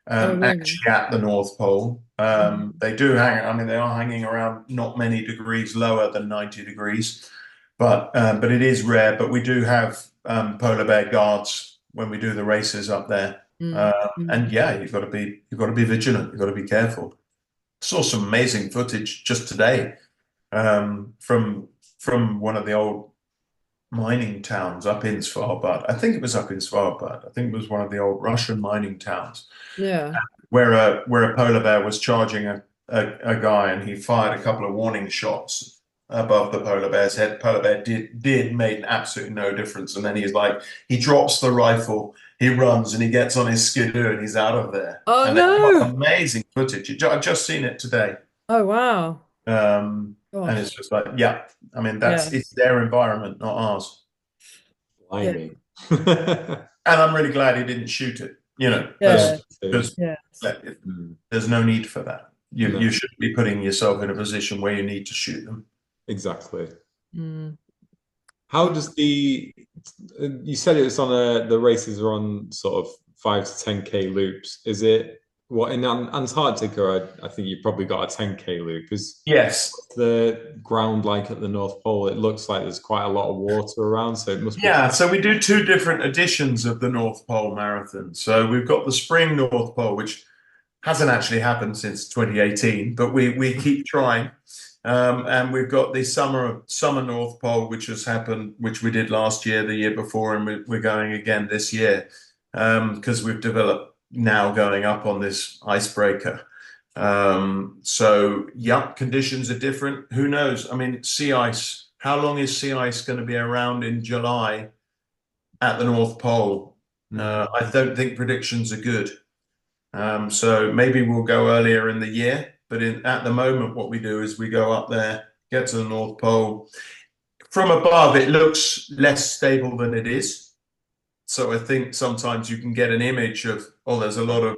Oh, really? actually at the North Pole. Mm. They do hang, I mean, they are hanging around not many degrees lower than 90 degrees, but it is rare. But we do have polar bear guards when we do the races up there. Mm. And Mm. yeah, you've got to be vigilant. You've got to be careful. Saw some amazing footage just today, from one of the old mining towns up in Svalbard. I think it was up in Svalbard. I think it was one of the old Russian mining towns Yeah. where a polar bear was charging a guy, and he fired a couple of warning shots, above the polar bear's head. Polar bear did made absolutely no difference. And then he's like, he drops the rifle, he runs, and he gets on his skidoo, and he's out of there. Oh And they've got no. amazing footage. I've just seen it today. Oh wow. And it's Gosh. just like, yeah, I mean, it's Yes. their environment, not ours. Yeah. Blimey. And I'm really glad he didn't shoot it, Yeah. because Yes. there's no need for that. No, You shouldn't be putting yourself in a position where you need to shoot them. exactly. Mm. How does you said it was on the races are on sort of 5 to 10K loops. Is it what in Antarctica? I think you probably got a 10K loop. Is Yes. the ground like at the North Pole? It looks like there's quite a lot of water around, so it must be. Yeah, so we do two different editions of the North Pole Marathon. So we've got the Spring North Pole, which hasn't actually happened since 2018, but we keep trying. And we've got the summer North Pole, which has happened, which we did last year, the year before, and we're going again this year because we've developed now going up on this icebreaker. So yeah, conditions are different. Who knows? I mean, sea ice. How long is sea ice going to be around in July at the North Pole? I don't think predictions are good. So maybe we'll go earlier in the year, but at the moment, what we do is we go up there, get to the North Pole. From above, it looks less stable than it is. So I think sometimes you can get an image of, oh, there's a lot of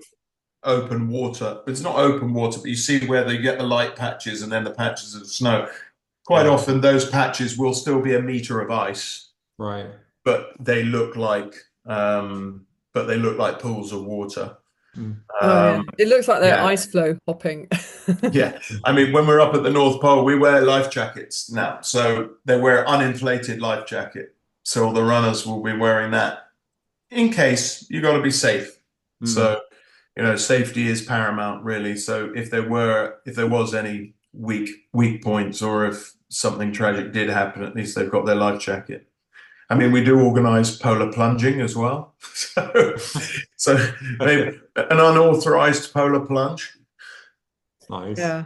open water. It's not open water, but you see where they get the light patches and then the patches of snow. Quite often, those patches will still be a meter of ice, Right. but they look like pools of water. Oh yeah. It looks like they're Yeah. ice floe hopping. Yeah, I mean, when we're up at the North Pole, we wear life jackets now. So they wear uninflated life jacket. So the runners will be wearing that in case you got to be safe. So, safety is paramount, really. So if there was any weak points, or if something tragic did happen, at least they've got their life jacket. I mean, we do organize polar plunging as well. So maybe an unauthorized polar plunge. Nice. Yeah.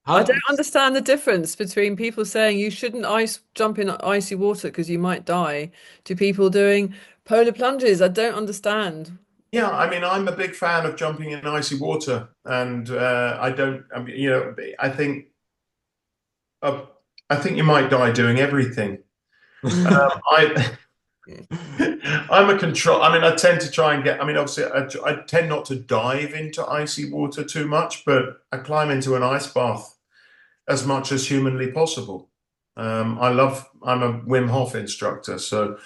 I don't understand the difference between people saying you shouldn't jump in icy water because you might die to people doing polar plunges. I don't understand. Yeah, I mean, I'm a big fan of jumping in icy water, and I don't. I mean, uh, I think you might die doing everything. I, I'm a control. I mean, I tend to try and get. I mean, obviously, I tend not to dive into icy water too much, but I climb into an ice bath as much as humanly possible. I'm a Wim Hof instructor, so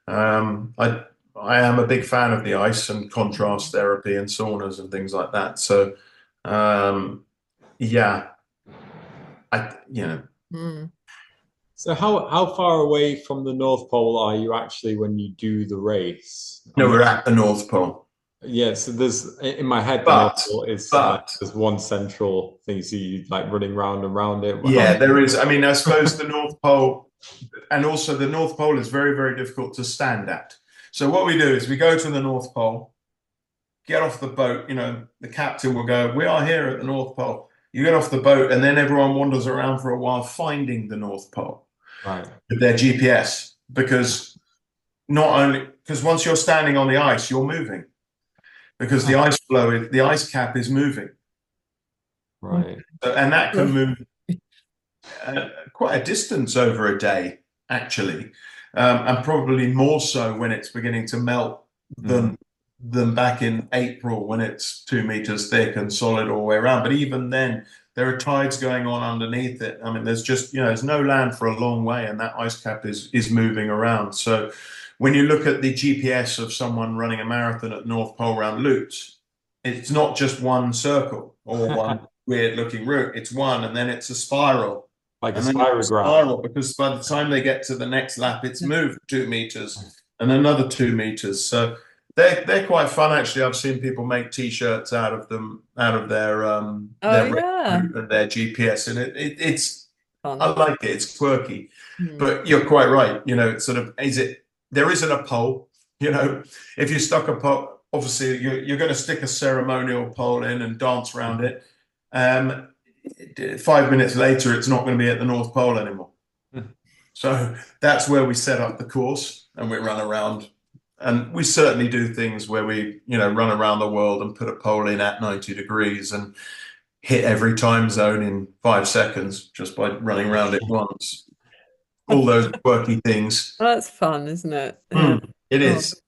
I am a big fan of the ice and contrast therapy and saunas and things like that. So yeah, Mm. So how far away from the North Pole are you actually when you do the race? no, we're at the North Pole. Yeah, so there's in my head the North But Pole is but there's one central thing, so you like running round and round it. yeah, there is. I mean, I suppose the North Pole, and also the North Pole is very, very difficult to stand at. So what we do is we go to the North Pole, get off the boat. The captain will go, "We are here at the North Pole." You get off the boat, and then everyone wanders around for a while finding the North Pole Right. with their GPS, because once you're standing on the ice, you're moving, because the ice cap is moving. Right. And that can move quite a distance over a day, actually, and probably more so when it's beginning to melt than back in April when it's 2 meters thick and solid all the way around. But even then, there are tides going on underneath it. I mean, there's no land for a long way, and that ice cap is moving around. So when you look at the GPS of someone running a marathon at North Pole round loops, it's not just one circle or one weird looking route. It's one, and then it's a spiral. Like a And then it's a spiral. spiral, because by the time they get to the next lap, it's moved 2 meters and another 2 meters. So they're quite fun, actually. I've seen people make T-shirts out of them, out of their yeah. and their GPS, and it's Fun. I like it. It's quirky, Mm. but you're quite right. It's sort of there isn't a pole. If you stuck a pole, obviously you're going to stick a ceremonial pole in and dance around it. 5 minutes later, it's not going to be at the North Pole anymore. Hmm. So that's where we set up the course and we run around. And we certainly do things where we, run around the world and put a pole in at 90 degrees and hit every time zone in 5 seconds just by running around it once. All those quirky things. That's fun, isn't it? Yeah. It Oh. is.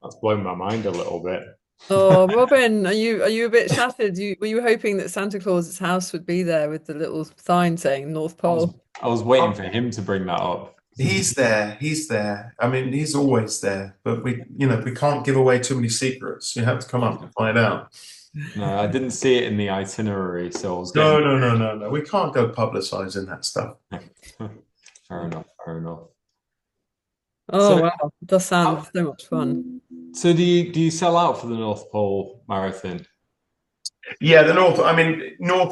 That's blown my mind a little bit. Oh, Robin, are you a bit shattered? Were you hoping that Santa Claus's house would be there with the little sign saying North I was Pole? I was waiting for him to bring that up. He's there. He's there. I mean, he's always there. But we can't give away too many secrets. You have to come up and find out. No, I didn't see it in the itinerary, so I was No, getting. no, no, no, no. We can't go publicizing that stuff. Fair enough, fair enough. Oh, So, wow. It does sound how- so much fun. so do you sell out for the North Pole Marathon? Yeah, North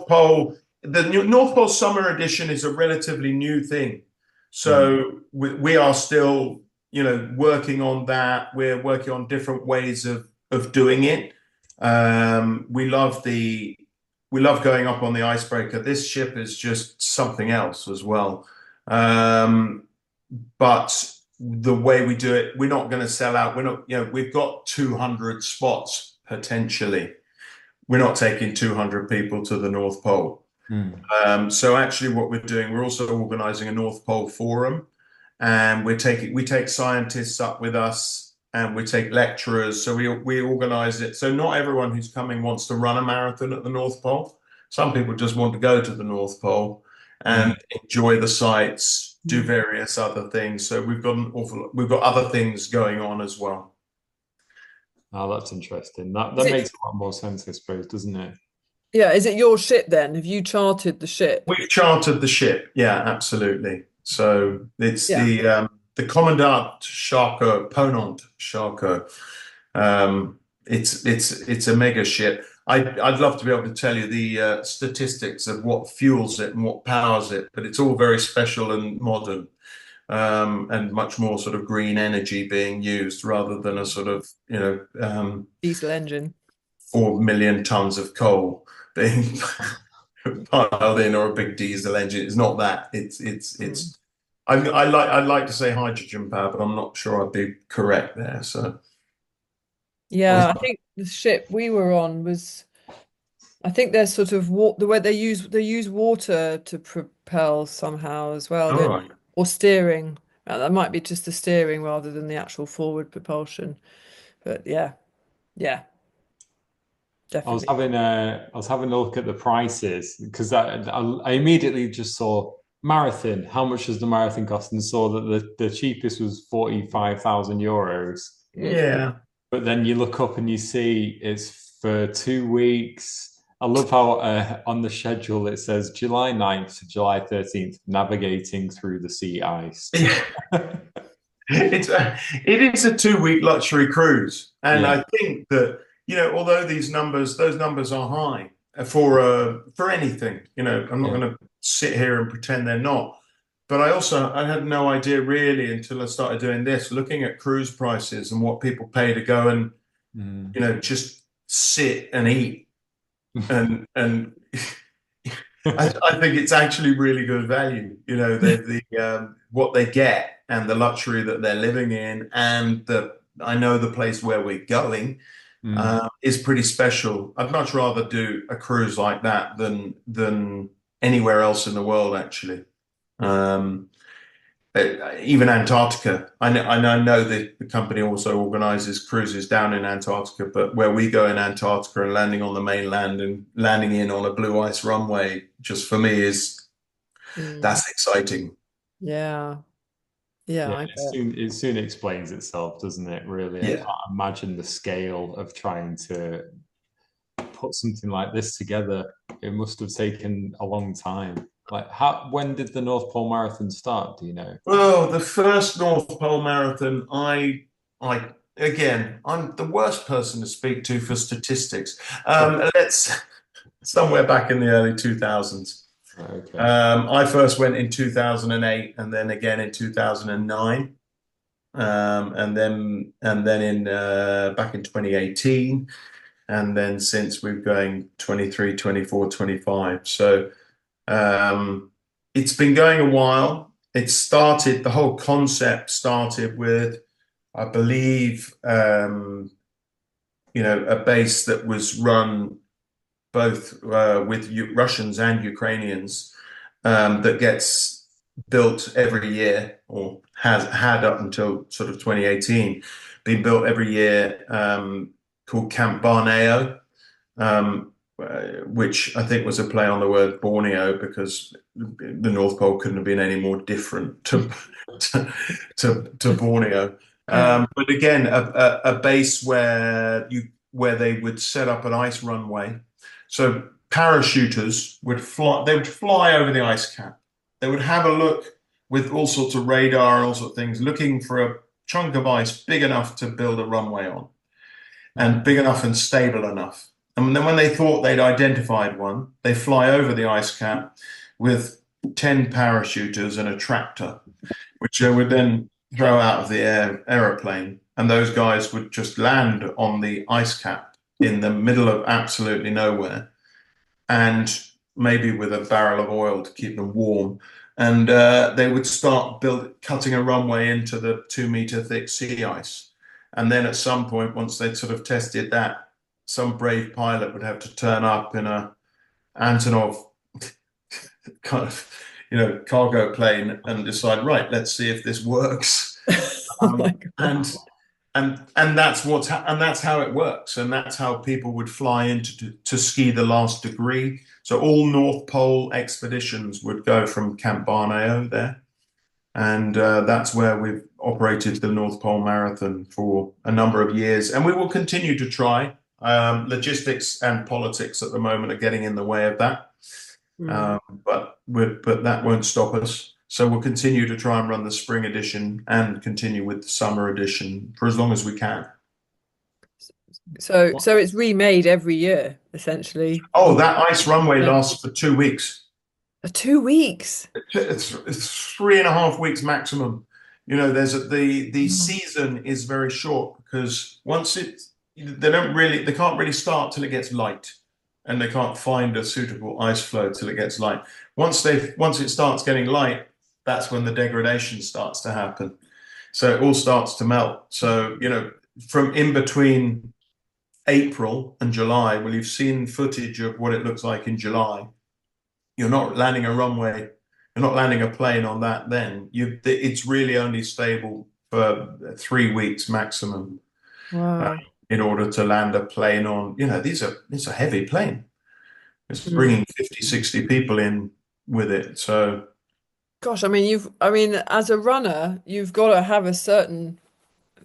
Pole, North Pole Summer Edition is a relatively new thing. Mm. So we are still, working on that. We're working on different ways of doing it. We love going up on the icebreaker. This ship is just something else as well. Um, but the way we do it, we're not going to sell out. We're not, we've got 200 spots potentially. We're not taking 200 people to the North Pole. Mm. So actually what we're doing, we're also organizing a North Pole forum, and we take scientists up with us, and we take lecturers. So we organize it. So not everyone who's coming wants to run a marathon at the North Pole. Some people just want to go to the North Pole and enjoy the sights, do various other things. So we've got other things going on as well. Oh, that's interesting. That Is that it, makes a lot more sense, I suppose, doesn't it? yeah, is it your ship then? Have you chartered the ship? We've chartered the ship. Yeah, absolutely. So it's Yeah. the Commandant Charcot, Ponant Charcot. It's a mega ship. I'd love to be able to tell you the statistics of what fuels it and what powers it, but it's all very special and modern, and much more sort of green energy being used rather than a sort of, Diesel engine. 4 million tons of coal being piled in, or a big diesel engine. It's not that. It's. I'd like to say hydrogen power, but I'm not sure I'd be correct there. So Yeah, I think the ship we were on was, I think there's sort of the way they use water to propel somehow as well, all don't right. they? Or steering. That might be just the steering rather than the actual forward propulsion. But yeah, yeah, definitely. I was having a look at the prices because I immediately just saw marathon. How much does the marathon cost? And saw that the cheapest was 45,000 euros. Mm. Yeah. But then you look up and you see it's for 2 weeks. I love how on the schedule it says July 9th to July 13th, navigating through the sea ice. It is a 2 week luxury cruise, and Yeah. I think that, although those numbers are high for anything, I'm not Yeah. going to sit here and pretend they're not. But I had no idea really until I started doing this, looking at cruise prices and what people pay to go and, Mm. just sit and eat, and I think it's actually really good value. What they get and the luxury that they're living in, and I know the place where we're going Mm. is pretty special. I'd much rather do a cruise like that than anywhere else in the world, actually. Um, Even Antarctica. I know the company also organizes cruises down in Antarctica, but where we go in Antarctica and landing on the mainland and landing in on a blue ice runway, just for me Mm. that's exciting. Yeah, yeah, Yeah, I bet. it soon explains itself, doesn't it? Really, I Yeah. can't imagine the scale of trying to put something like this together. It must have taken a long time. Like, when did the North Pole Marathon start? Do you know? Well, the first North Pole Marathon, again, I'm the worst person to speak to for statistics. Let's somewhere back in the early 2000s. Okay. I first went in 2008, and then again in 2009, and then in back in 2018. And then since we're going 23, 24, 25. So it's been going a while. The whole concept started with, I believe, a base that was run both with Russians and Ukrainians, that gets built every year, or has had up until sort of 2018, been built every year, called Camp Barneo, which I think was a play on the word Borneo, because the North Pole couldn't have been any more different to Borneo. But again, a base where they would set up an ice runway. So parachuters would fly. They would fly over the ice cap. They would have a look with all sorts of radar and all sorts of things, looking for a chunk of ice big enough to build a runway on, and big enough and stable enough. And then when they thought they'd identified one, they fly over the ice cap with 10 parachuters and a tractor, which they would then throw out of the aeroplane. And those guys would just land on the ice cap in the middle of absolutely nowhere, and maybe with a barrel of oil to keep them warm. And they would start cutting a runway into the 2 meter thick sea ice. And then at some point, once they'd sort of tested that, some brave pilot would have to turn up in a Antonov kind of, cargo plane and decide, right, let's see if this works. Oh my God. And that's how it works, and that's how people would fly in to ski the last degree. So all North Pole expeditions would go from Camp Barneo there, and that's where we've operated the North Pole Marathon for a number of years, and we will continue to try. Logistics and politics at the moment are getting in the way of that, but that won't stop us. So we'll continue to try and run the spring edition and continue with the summer edition for as long as we can. So it's remade every year, essentially. Oh, that ice runway lasts for 2 weeks. 2 weeks. It's 3.5 weeks maximum. The season is very short, because they can't really start till it gets light, and they can't find a suitable ice flow till it gets light. Once it starts getting light, that's when the degradation starts to happen. So it all starts to melt. So, from in between April and July, well, you've seen footage of what it looks like in July. You're not landing a runway, you're not landing a plane on that then. It's really only stable for 3 weeks maximum. Wow. In order to land a plane on, it's a heavy plane. It's bringing 50, 60 people in with it. So, gosh, as a runner, you've got to have a certain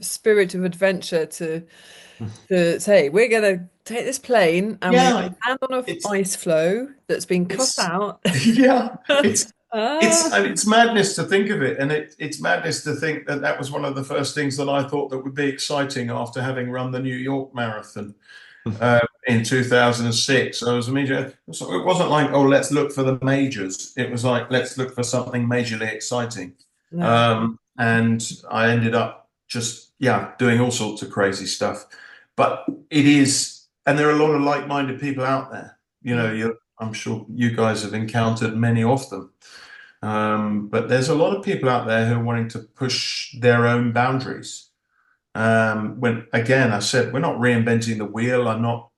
spirit of adventure to say, we're going to take this plane and we're going to land on an ice flow that's been cut out. Yeah, it's madness to think of it, and it's madness to think that was one of the first things that I thought that would be exciting after having run the New York Marathon in 2006. So it wasn't like, oh, let's look for the majors. It was like, let's look for something majorly exciting. No. And I ended up just doing all sorts of crazy stuff. But it is, and there are a lot of like-minded people out there. I'm sure you guys have encountered many of them. But there's a lot of people out there who are wanting to push their own boundaries. When, again, I said, we're not reinventing the wheel. I'm not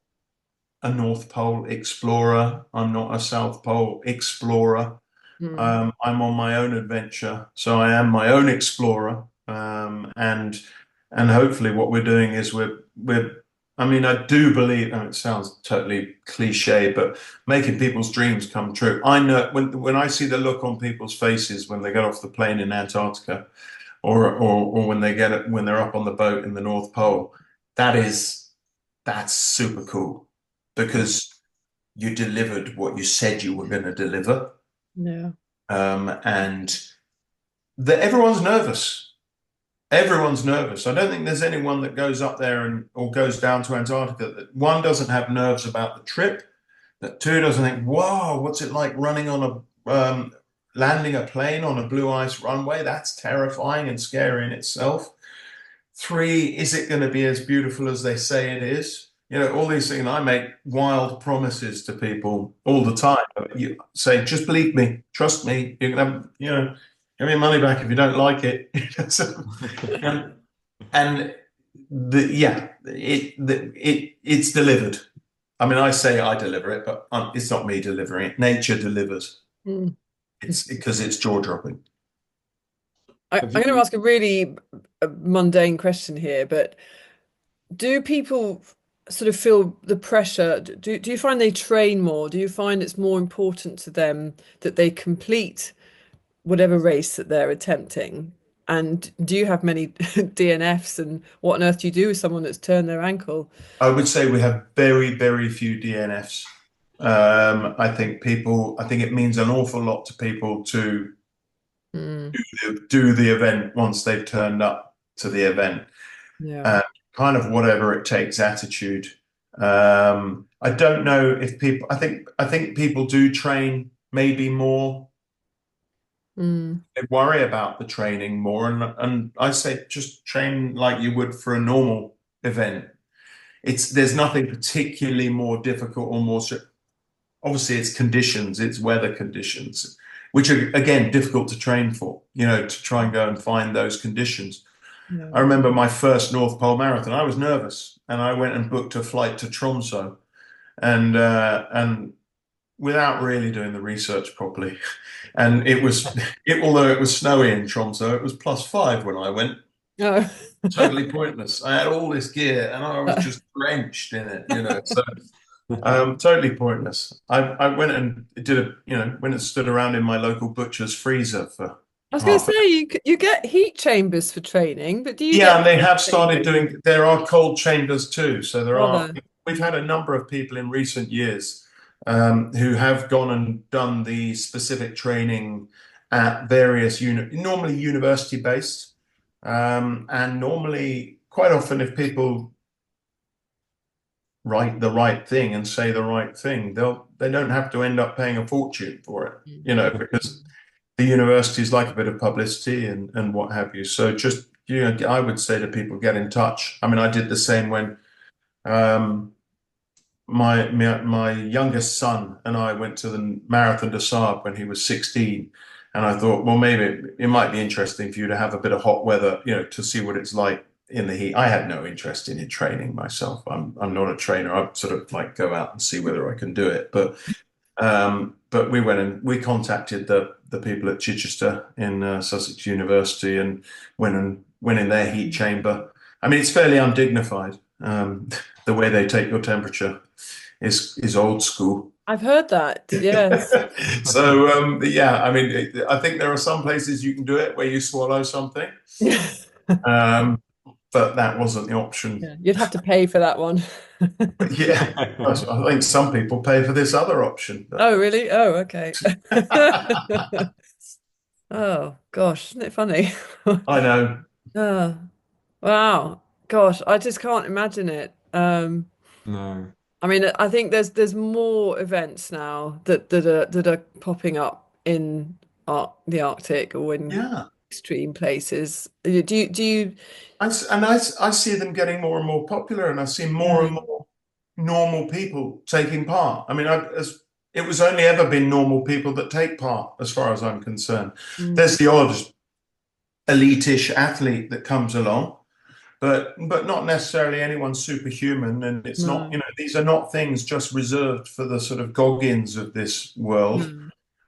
a North Pole explorer. I'm not a South Pole explorer. I'm on my own adventure. So I am my own explorer. And hopefully what we're doing is I do believe, and it sounds totally cliche, but making people's dreams come true. I know when I see the look on people's faces when they get off the plane in Antarctica, or when they're up on the boat in the North Pole, that's super cool, because you delivered what you said you were going to deliver. Yeah. And everyone's nervous. Everyone's nervous. I don't think there's anyone that goes up there or goes down to Antarctica that, one, doesn't have nerves about the trip, that two, doesn't think, wow, what's it like running on landing a plane on a blue ice runway? That's terrifying and scary in itself. Three, is it going to be as beautiful as they say it is? all these things. I make wild promises to people all the time. You say, just believe me, trust me. You can have, give me your money back if you don't like it. So, and and it's delivered. I mean, I say I deliver it, but it's not me delivering it. Nature delivers. Mm. It's because it's jaw-dropping. I'm going to ask a really mundane question here, but do people sort of feel the pressure? Do you find they train more? Do you find it's more important to them that they complete whatever race that they're attempting? And do you have many DNFs? And what on earth do you do with someone that's turned their ankle? I would say we have very, very few DNFs. I think it means an awful lot to people to Mm, do the event once they've turned up to the event. yeah. Kind of whatever it takes attitude. I don't know if people, I think people do train maybe more. Mm, They worry about the training more, and I say just train like you would for a normal event. There's nothing particularly more difficult or more obviously it's conditions, it's weather conditions, which are again difficult to train for, to try and go and find those conditions. yeah. I remember my first North Pole Marathon. I was nervous, and I went and booked a flight to Tromsø, and without really doing the research properly. And although it was snowy in Tromsø, it was +5 when I went. Oh. Totally pointless. I had all this gear, and I was just drenched in it. So totally pointless. I went and went and stood around in my local butcher's freezer for I was going to half. say you get heat chambers for training, but do you Yeah, get and they have started doing, there are cold chambers too. So rather? we've had a number of people in recent years who have gone and done the specific training at various normally university based. And normally, quite often, if people write the right thing and say the right thing, they don't have to end up paying a fortune for it, because the universities like a bit of publicity and what have you. So just, I would say to people, get in touch. I mean, I did the same when my youngest son and I went to the Marathon des Sables when he was 16. And I thought, well, maybe it might be interesting for you to have a bit of hot weather, to see what it's like in the heat. I had no interest in training myself. I'm not a trainer. I sort of like go out and see whether I can do it. But we went and we contacted the people at Chichester in Sussex University and went in their heat chamber. I mean, it's fairly undignified. The way they take your temperature is old school. I've heard that. Yes. So yeah, I mean, I think there are some places you can do it where you swallow something. But that wasn't the option. Yeah, you'd have to pay for that one. Yeah, I think some people pay for this other option. Oh, really? Oh, okay. Oh, gosh, isn't it funny? I know. Oh, wow. Gosh, I just can't imagine it. No. I mean, I think there's more events now that are popping up in the Arctic or in Yeah. extreme places. Do you I see them getting more and more popular, and I see more and more normal people taking part. I mean, it was only ever been normal people that take part, as far as I'm concerned. There's the odd elite-ish athlete that comes along, but not necessarily anyone superhuman. And it's not, these are not things just reserved for the sort of Goggins of this world,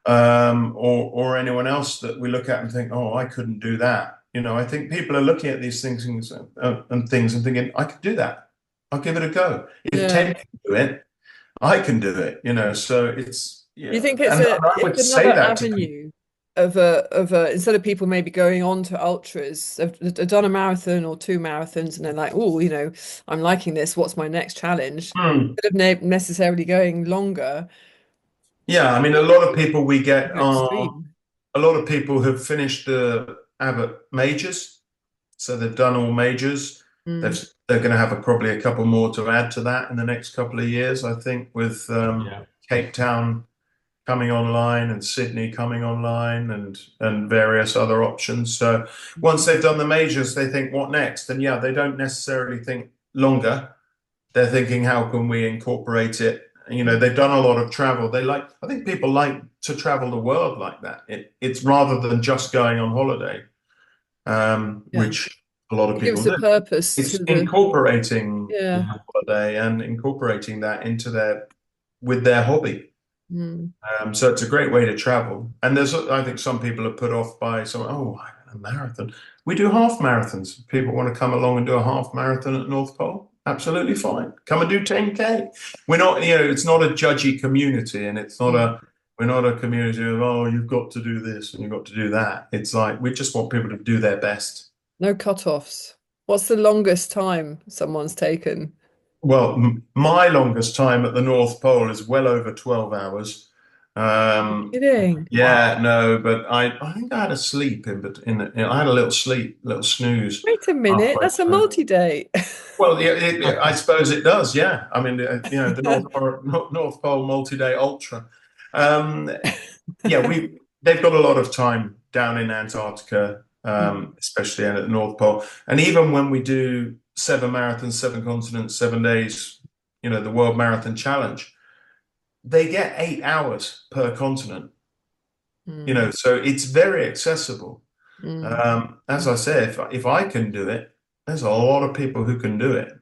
or anyone else that we look at and think, oh, I couldn't do that. I think people are looking at these things and thinking, I could do that. I'll give it a go. If 10 can do it, I can do it. So it's, you think it's I would it's say another that to people. avenue of a instead of people maybe going on to ultras, they've done a marathon or two marathons and they're like, oh, I'm liking this. What's my next challenge? Instead of necessarily going longer. Yeah, I mean, a lot of people we get Extreme. a lot of people have finished the Abbott majors, so they've done all majors. They're going to have probably a couple more to add to that in the next couple of years, I think, with Cape Town coming online and Sydney coming online and various other options. So once they've done the majors, they think, what next? And yeah, they don't necessarily think longer. they're thinking, how can we incorporate it? You know, they've done a lot of travel. I think people like to travel the world like that. It's rather than just going on holiday, Yeah. which a lot of It gives people a do. purpose to It's the, incorporating yeah. the holiday and incorporating that into with their hobby. Mm. So it's a great way to travel. And I think some people are put off by a marathon. We do half marathons. People want to come along and do a half marathon at North Pole. Absolutely fine. Come and do 10K. We're not, it's not a judgy community, and we're not a community of, oh, you've got to do this and you've got to do that. It's like, we just want people to do their best. No cut-offs. What's the longest time someone's taken? Well, my longest time at the North Pole is well over 12 hours. Kidding. Yeah, no, but I think I had a sleep I had a little sleep, little snooze Wait a minute, halfway that's a through. multi-day. Well, yeah, I suppose it does. Yeah, I mean, the North Pole multi-day ultra. Um, yeah, they've got a lot of time down in Antarctica, especially at the North Pole, and even when we do 7 marathons, 7 continents, 7 days, the World Marathon Challenge, they get 8 hours per continent. So it's very accessible. As I say, if I can do it, there's a lot of people who can do it.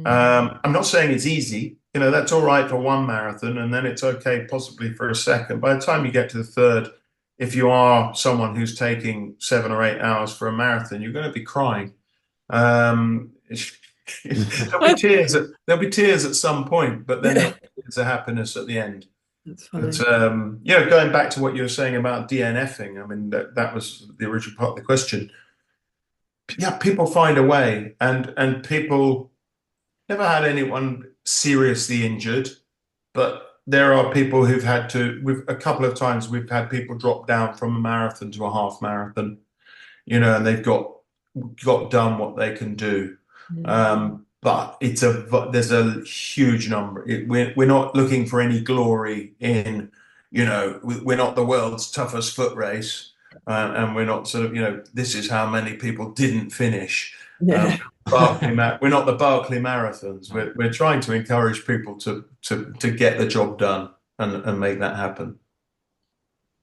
I'm not saying it's easy. That's all right for one marathon, and then it's okay possibly for a second. By the time you get to the third, if you are someone who's taking 7 or 8 hours for a marathon, you're going to be crying. There'll be tears at some point, but then there'll be tears of happiness at the end. That's funny. But going back to what you were saying about DNFing, I mean that was the original part of the question. Yeah, people find a way, and people never had anyone seriously injured, but there are people who've had to. A couple of times we've had people drop down from a marathon to a half marathon, and they've got done what they can do. But there's a huge number. We're not looking for any glory in, we're not the world's toughest foot race, and we're not sort of, this is how many people didn't finish. Yeah. We're not the Barkley marathons. We're trying to encourage people to get the job done and make that happen.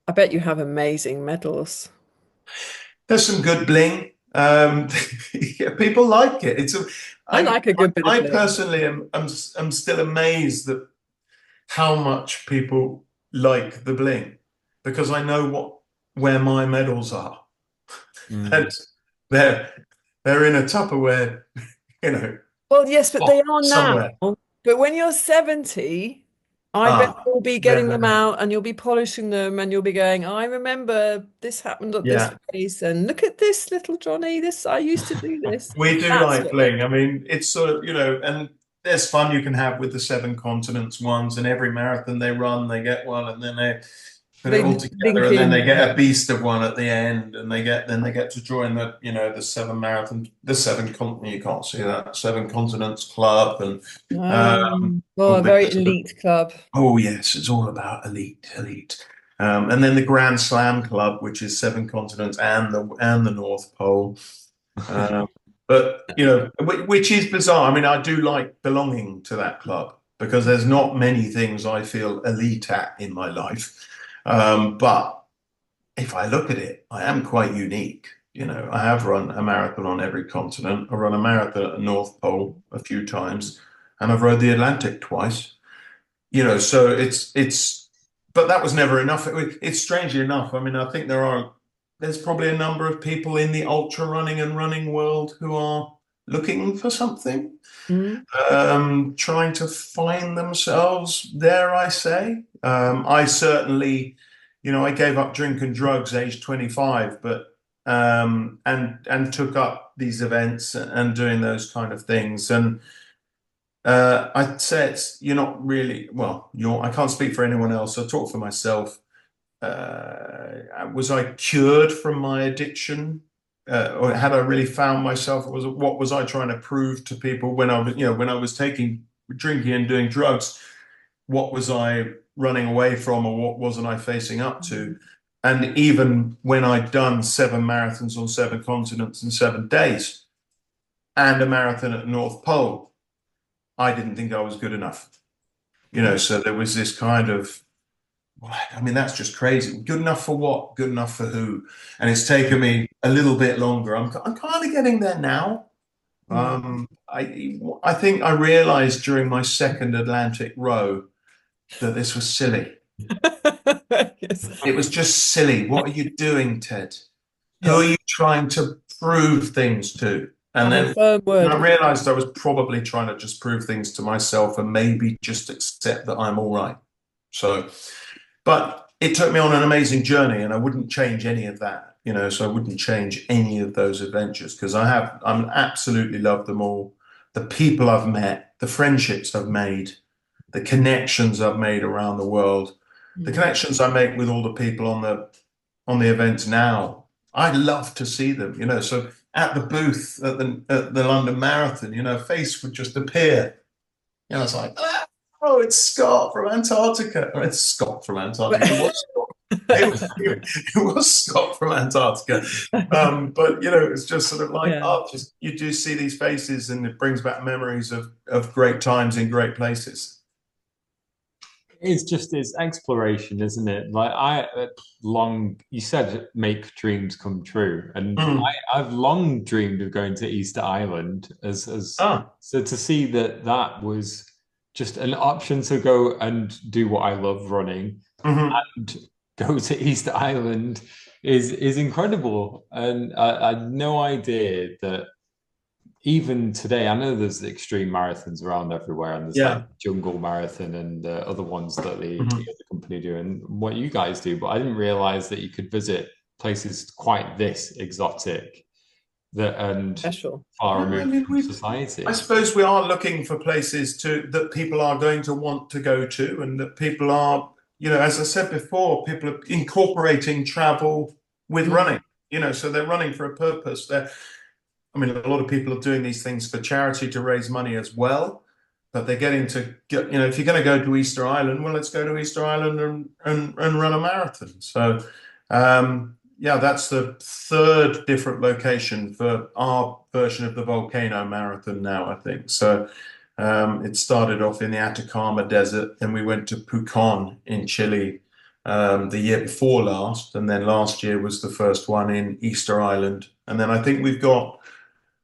I bet you have amazing medals. There's some good bling. Yeah, people like it. I like a good bit of I bling. personally am still amazed at how much people like the bling, because I know where my medals are. And they're in a Tupperware, Well, yes, but they are somewhere. now. But when you're 70, I bet you'll be getting them out and you'll be polishing them and you'll be going, I remember this happened at this place, and look at this little Johnny, I used to do this. We do like bling. I mean, it's sort of, and there's fun you can have with the 7 continents ones, and every marathon they run, they get one, and then they put it all together, and then they get a beast of one at the end, and they get to join the the 7 continent. You can't see that 7 continents club, and a very elite club. Oh yes, it's all about elite. And then the Grand Slam Club, which is 7 continents and the North Pole. But which is bizarre. I mean, I do like belonging to that club because there's not many things I feel elite at in my life. But if I look at it, I am quite unique. I have run a marathon on every continent. I run a marathon at the North Pole a few times, and I've rode the Atlantic twice. So but that was never enough. It's strangely enough. I mean, I think there's probably a number of people in the ultra running and running world who are looking for something, trying to find themselves, dare I say. I certainly, I gave up drink and drugs age 25, but and took up these events and doing those kind of things. And I'd say you're not really, I can't speak for anyone else. I talk for myself. Was I cured from my addiction? Or had I really found myself? What was I trying to prove to people when I was drinking and doing drugs? What was I running away from, or what wasn't I facing up to? And even when I'd done 7 marathons on 7 continents in 7 days and a marathon at the North Pole, I didn't think I was good enough. You know, so there was this kind of, I mean, that's just crazy. Good enough for what? Good enough for who? And it's taken me a little bit longer. I'm kind of getting there now. I think I realized during my second Atlantic row that this was silly. Yes. It was just silly. What are you doing, Ted? Who Yeah. are you trying to prove things to? And And a then firm and word. I realized I was probably trying to just prove things to myself and maybe just accept that I'm all right. So, but it took me on an amazing journey, and I wouldn't change any of that, you know, so I wouldn't change any of those adventures because I'm absolutely love them all. The people I've met, the friendships I've made, the connections I've made around the world, the connections I make with all the people on the events now. I love to see them, you know. So at the booth at the London Marathon, you know, a face would just appear. You know, it's like, ah, oh, it's Scott from Antarctica. Or it's Scott from Antarctica. It was Scott. It was Scott from Antarctica. But you know, it's just sort of like, Yeah. oh, just you do see these faces, and it brings back memories of great times in great places. It's just it's exploration, isn't it? Like you said make dreams come true, and Mm. I've long dreamed of going to Easter Island as Ah, so to see that that was just an option to go and do what I love, running, mhm. and go to Easter Island is incredible. And I had no idea that even today, I know there's extreme marathons around everywhere, and there's like Yeah. jungle marathon and other ones that the Mhm. other company do, and what you guys do. But I didn't realize that you could visit places quite this exotic that and Special. far Yeah, I removed mean, from I society. suppose we are looking for places to that people are going to want to go to, and that people are, you know, as I said before, people are incorporating travel with Mm. running, you know, so they're running for a purpose. I mean, a lot of people are doing these things for charity to raise money as well, but they're getting to get, you know, if you're going to go to Easter Island, well, let's go to Easter Island and run a marathon. So, yeah, that's the third different location for our version of the volcano marathon now, I think. So, it started off in the Atacama Desert, then we went to Pucón in Chile the year before last, and then last year was the first one in Easter Island. And then I think we've got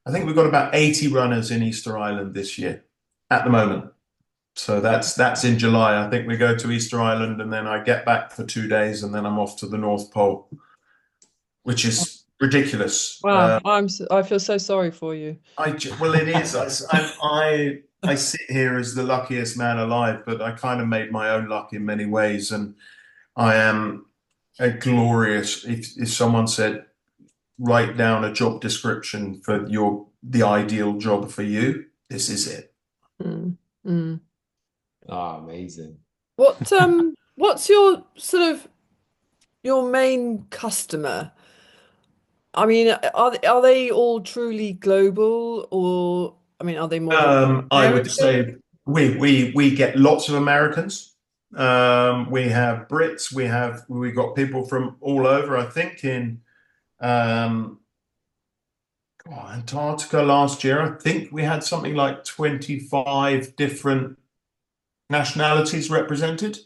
about 80 runners in Easter Island this year at the moment. So that's in July. I think we go to Easter Island and then I get back for 2 days and then I'm off to the North Pole, which is ridiculous. Wow, I feel so sorry for you. Well, it is. I sit here as the luckiest man alive, but I kind of made my own luck in many ways, and I am a glorious. If someone said write down a job description for the ideal job for you, this is it. Mm. Mm. Ah, amazing. What's your sort of your main customer? I mean, are they all truly global, or I mean, are they more I would say American? we get lots of Americans. We have Brits. We got people from all over. I think in um, Antarctica last year, I think we had something like 25 different nationalities represented.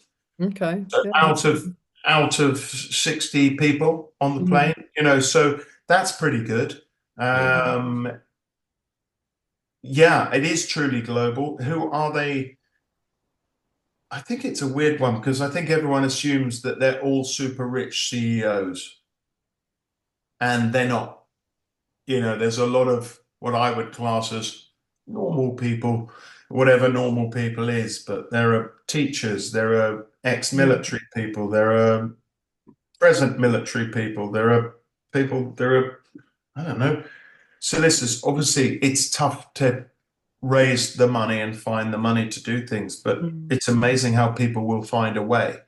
Okay, So yeah. out of 60 people on the Mhm. plane, you know, so that's pretty good. Yeah. Yeah, it is truly global. Who are they? I think it's a weird one because I think everyone assumes that they're all super rich CEOs, and they're not. You know, there's a lot of what I would class as normal people, whatever normal people is, but there are teachers, there are Mm. ex-military people, there are present military people, there are, I don't know, solicitors. Obviously, it's tough to raise the money and find the money to do things, but Mm. it's amazing how people will find a way.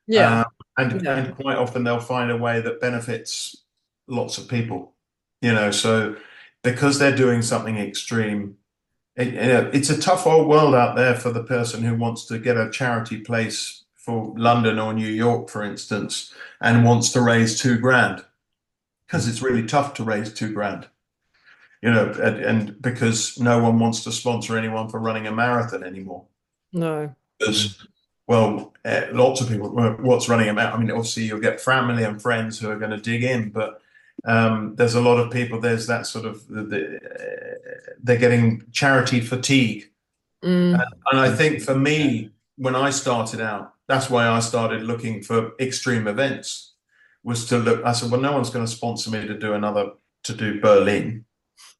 Yeah, Uh, yeah. and quite often they'll find a way that benefits lots of people, you know, so because they're doing something extreme, you know, it's a tough old world out there for the person who wants to get a charity place for London or New York, for instance, and wants to raise 2 grand because it's really tough to raise 2 grand. and because no one wants to sponsor anyone for running a marathon anymore. No. Because, well, lots of people, what's running a marathon? I mean, obviously you'll get family and friends who are going to dig in, but there's a lot of people, there's that sort of, they're getting charity fatigue. Mm. And I think for me, when I started out, that's why I started looking for extreme events, was to look, I said, well, no one's going to sponsor me to do Berlin.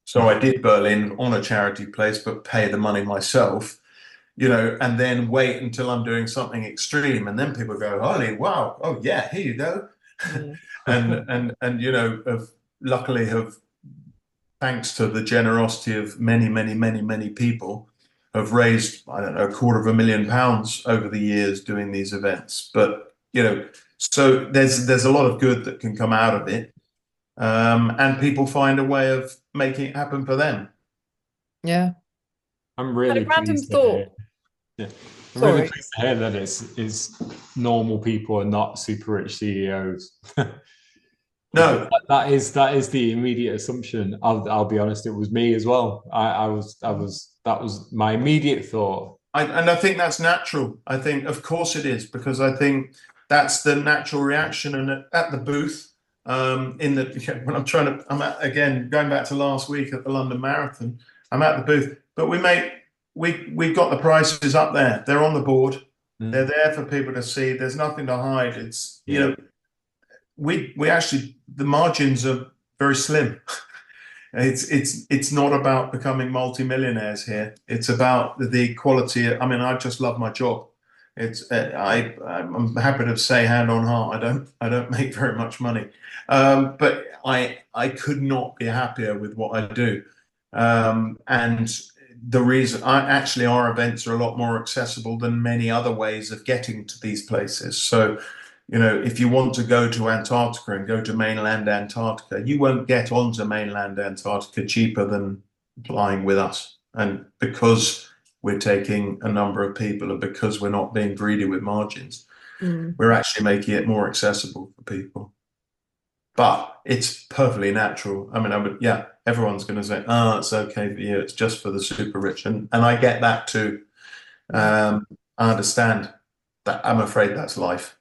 So I did Berlin on a charity place, but pay the money myself, and then wait until I'm doing something extreme. And then people go, holy, wow, oh yeah, here you go. Yeah. And luckily have, thanks to the generosity of many, many, many, many people, have raised, I don't know, £250,000 over the years doing these events. But, so there's a lot of good that can come out of it. And people find a way of making it happen for them. Yeah. I'm Had a really random pleased to hear. thought. Yeah. I'm really Sorry. pleased to hear that it's normal people and not super rich CEOs. Because No, that is the immediate assumption. I'll be honest, it was me as well. That was my immediate thought. and I think that's natural. I think, of course, it is, because I think that's the natural reaction. And at the booth, when I'm again going back to last week at the London Marathon. I'm at the booth, but we've got the prices up there. They're on the board. They're Mm. there for people to see. There's nothing to hide. It's Yeah. we actually, the margins are very slim. It's not about becoming multimillionaires here. It's about the quality. I mean, I just love my job. I'm happy to say, hand on heart, I don't make very much money, but I could not be happier with what I do. And the reason, actually, our events are a lot more accessible than many other ways of getting to these places. So, if you want to go to Antarctica and go to mainland Antarctica, you won't get onto mainland Antarctica cheaper than flying with us. And because we're taking a number of people, and because we're not being greedy with margins, Mm. we're actually making it more accessible for people. But it's perfectly natural. I mean, yeah, everyone's going to say, oh, it's okay for you. It's just for the super rich. And I get that too. I understand that. I'm afraid that's life.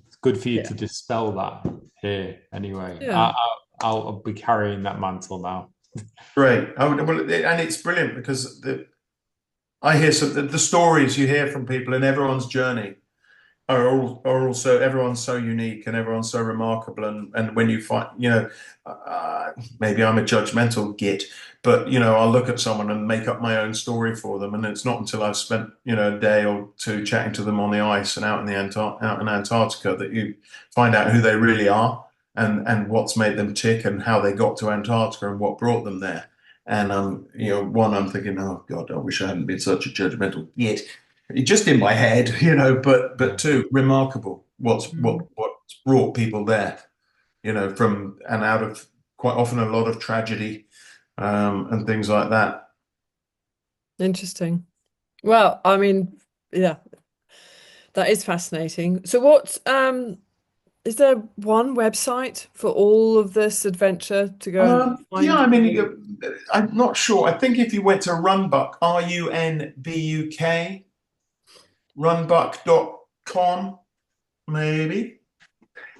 It's good for you Yeah. to dispel that here anyway. Yeah. I'll be carrying that mantle now. Great. And it's brilliant because I hear the stories you hear from people in everyone's journey are also, everyone's so unique and everyone's so remarkable. And when you find, maybe I'm a judgmental git, but I'll look at someone and make up my own story for them. And it's not until I've spent, a day or two chatting to them on the ice and out in Antarctica that you find out who they really are and what's made them tick and how they got to Antarctica and what brought them there. And I'm thinking, oh God, I wish I hadn't been such a judgmental git, just in my head, but two, remarkable what's Mm. what's brought people there, from and out of quite often a lot of tragedy, and things like that. Interesting. Well, I mean, yeah, that is fascinating. So what, is there one website for all of this adventure to go and Yeah, find? I mean, I'm not sure. I think if you went to Runbuk, Runbuk, runbuk.com, maybe.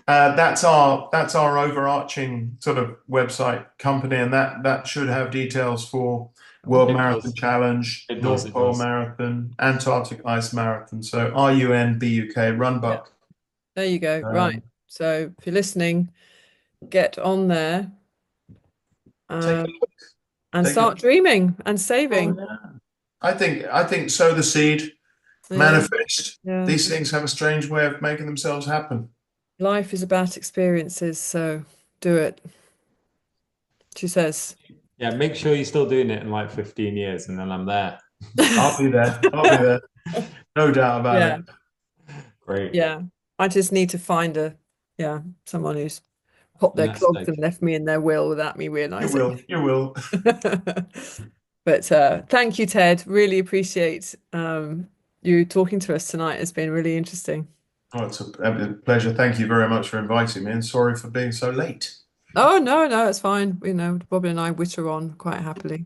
That's our overarching sort of website company, and that should have details for World It Marathon does. Challenge, It does. North It Pole does. Marathon, Antarctic Ice Marathon. So RUNBUK, Yeah, Runbuck. there you go. Right. Um, So if you're listening, get on there, take a um, look. and Take a start dreaming and oh, saving. yeah. I think sow the seed, Yeah, manifest. yeah. These things have a strange way of making themselves happen. Life is about experiences, so do it, she says. Yeah, make sure you're still doing it in like 15 years, and then I'm there. I'll be there. I'll be there. No doubt about Yeah, it. Great. yeah. I just need to find someone who's popped their Next clogs and stage. left me in their will without me You realizing. will. You will. But thank you, Ted. Really appreciate you talking to us tonight. It's been really interesting. Oh, it's a pleasure. Thank you very much for inviting me, and sorry for being so late. Oh no, no, it's fine. Bobby and I witter on quite happily.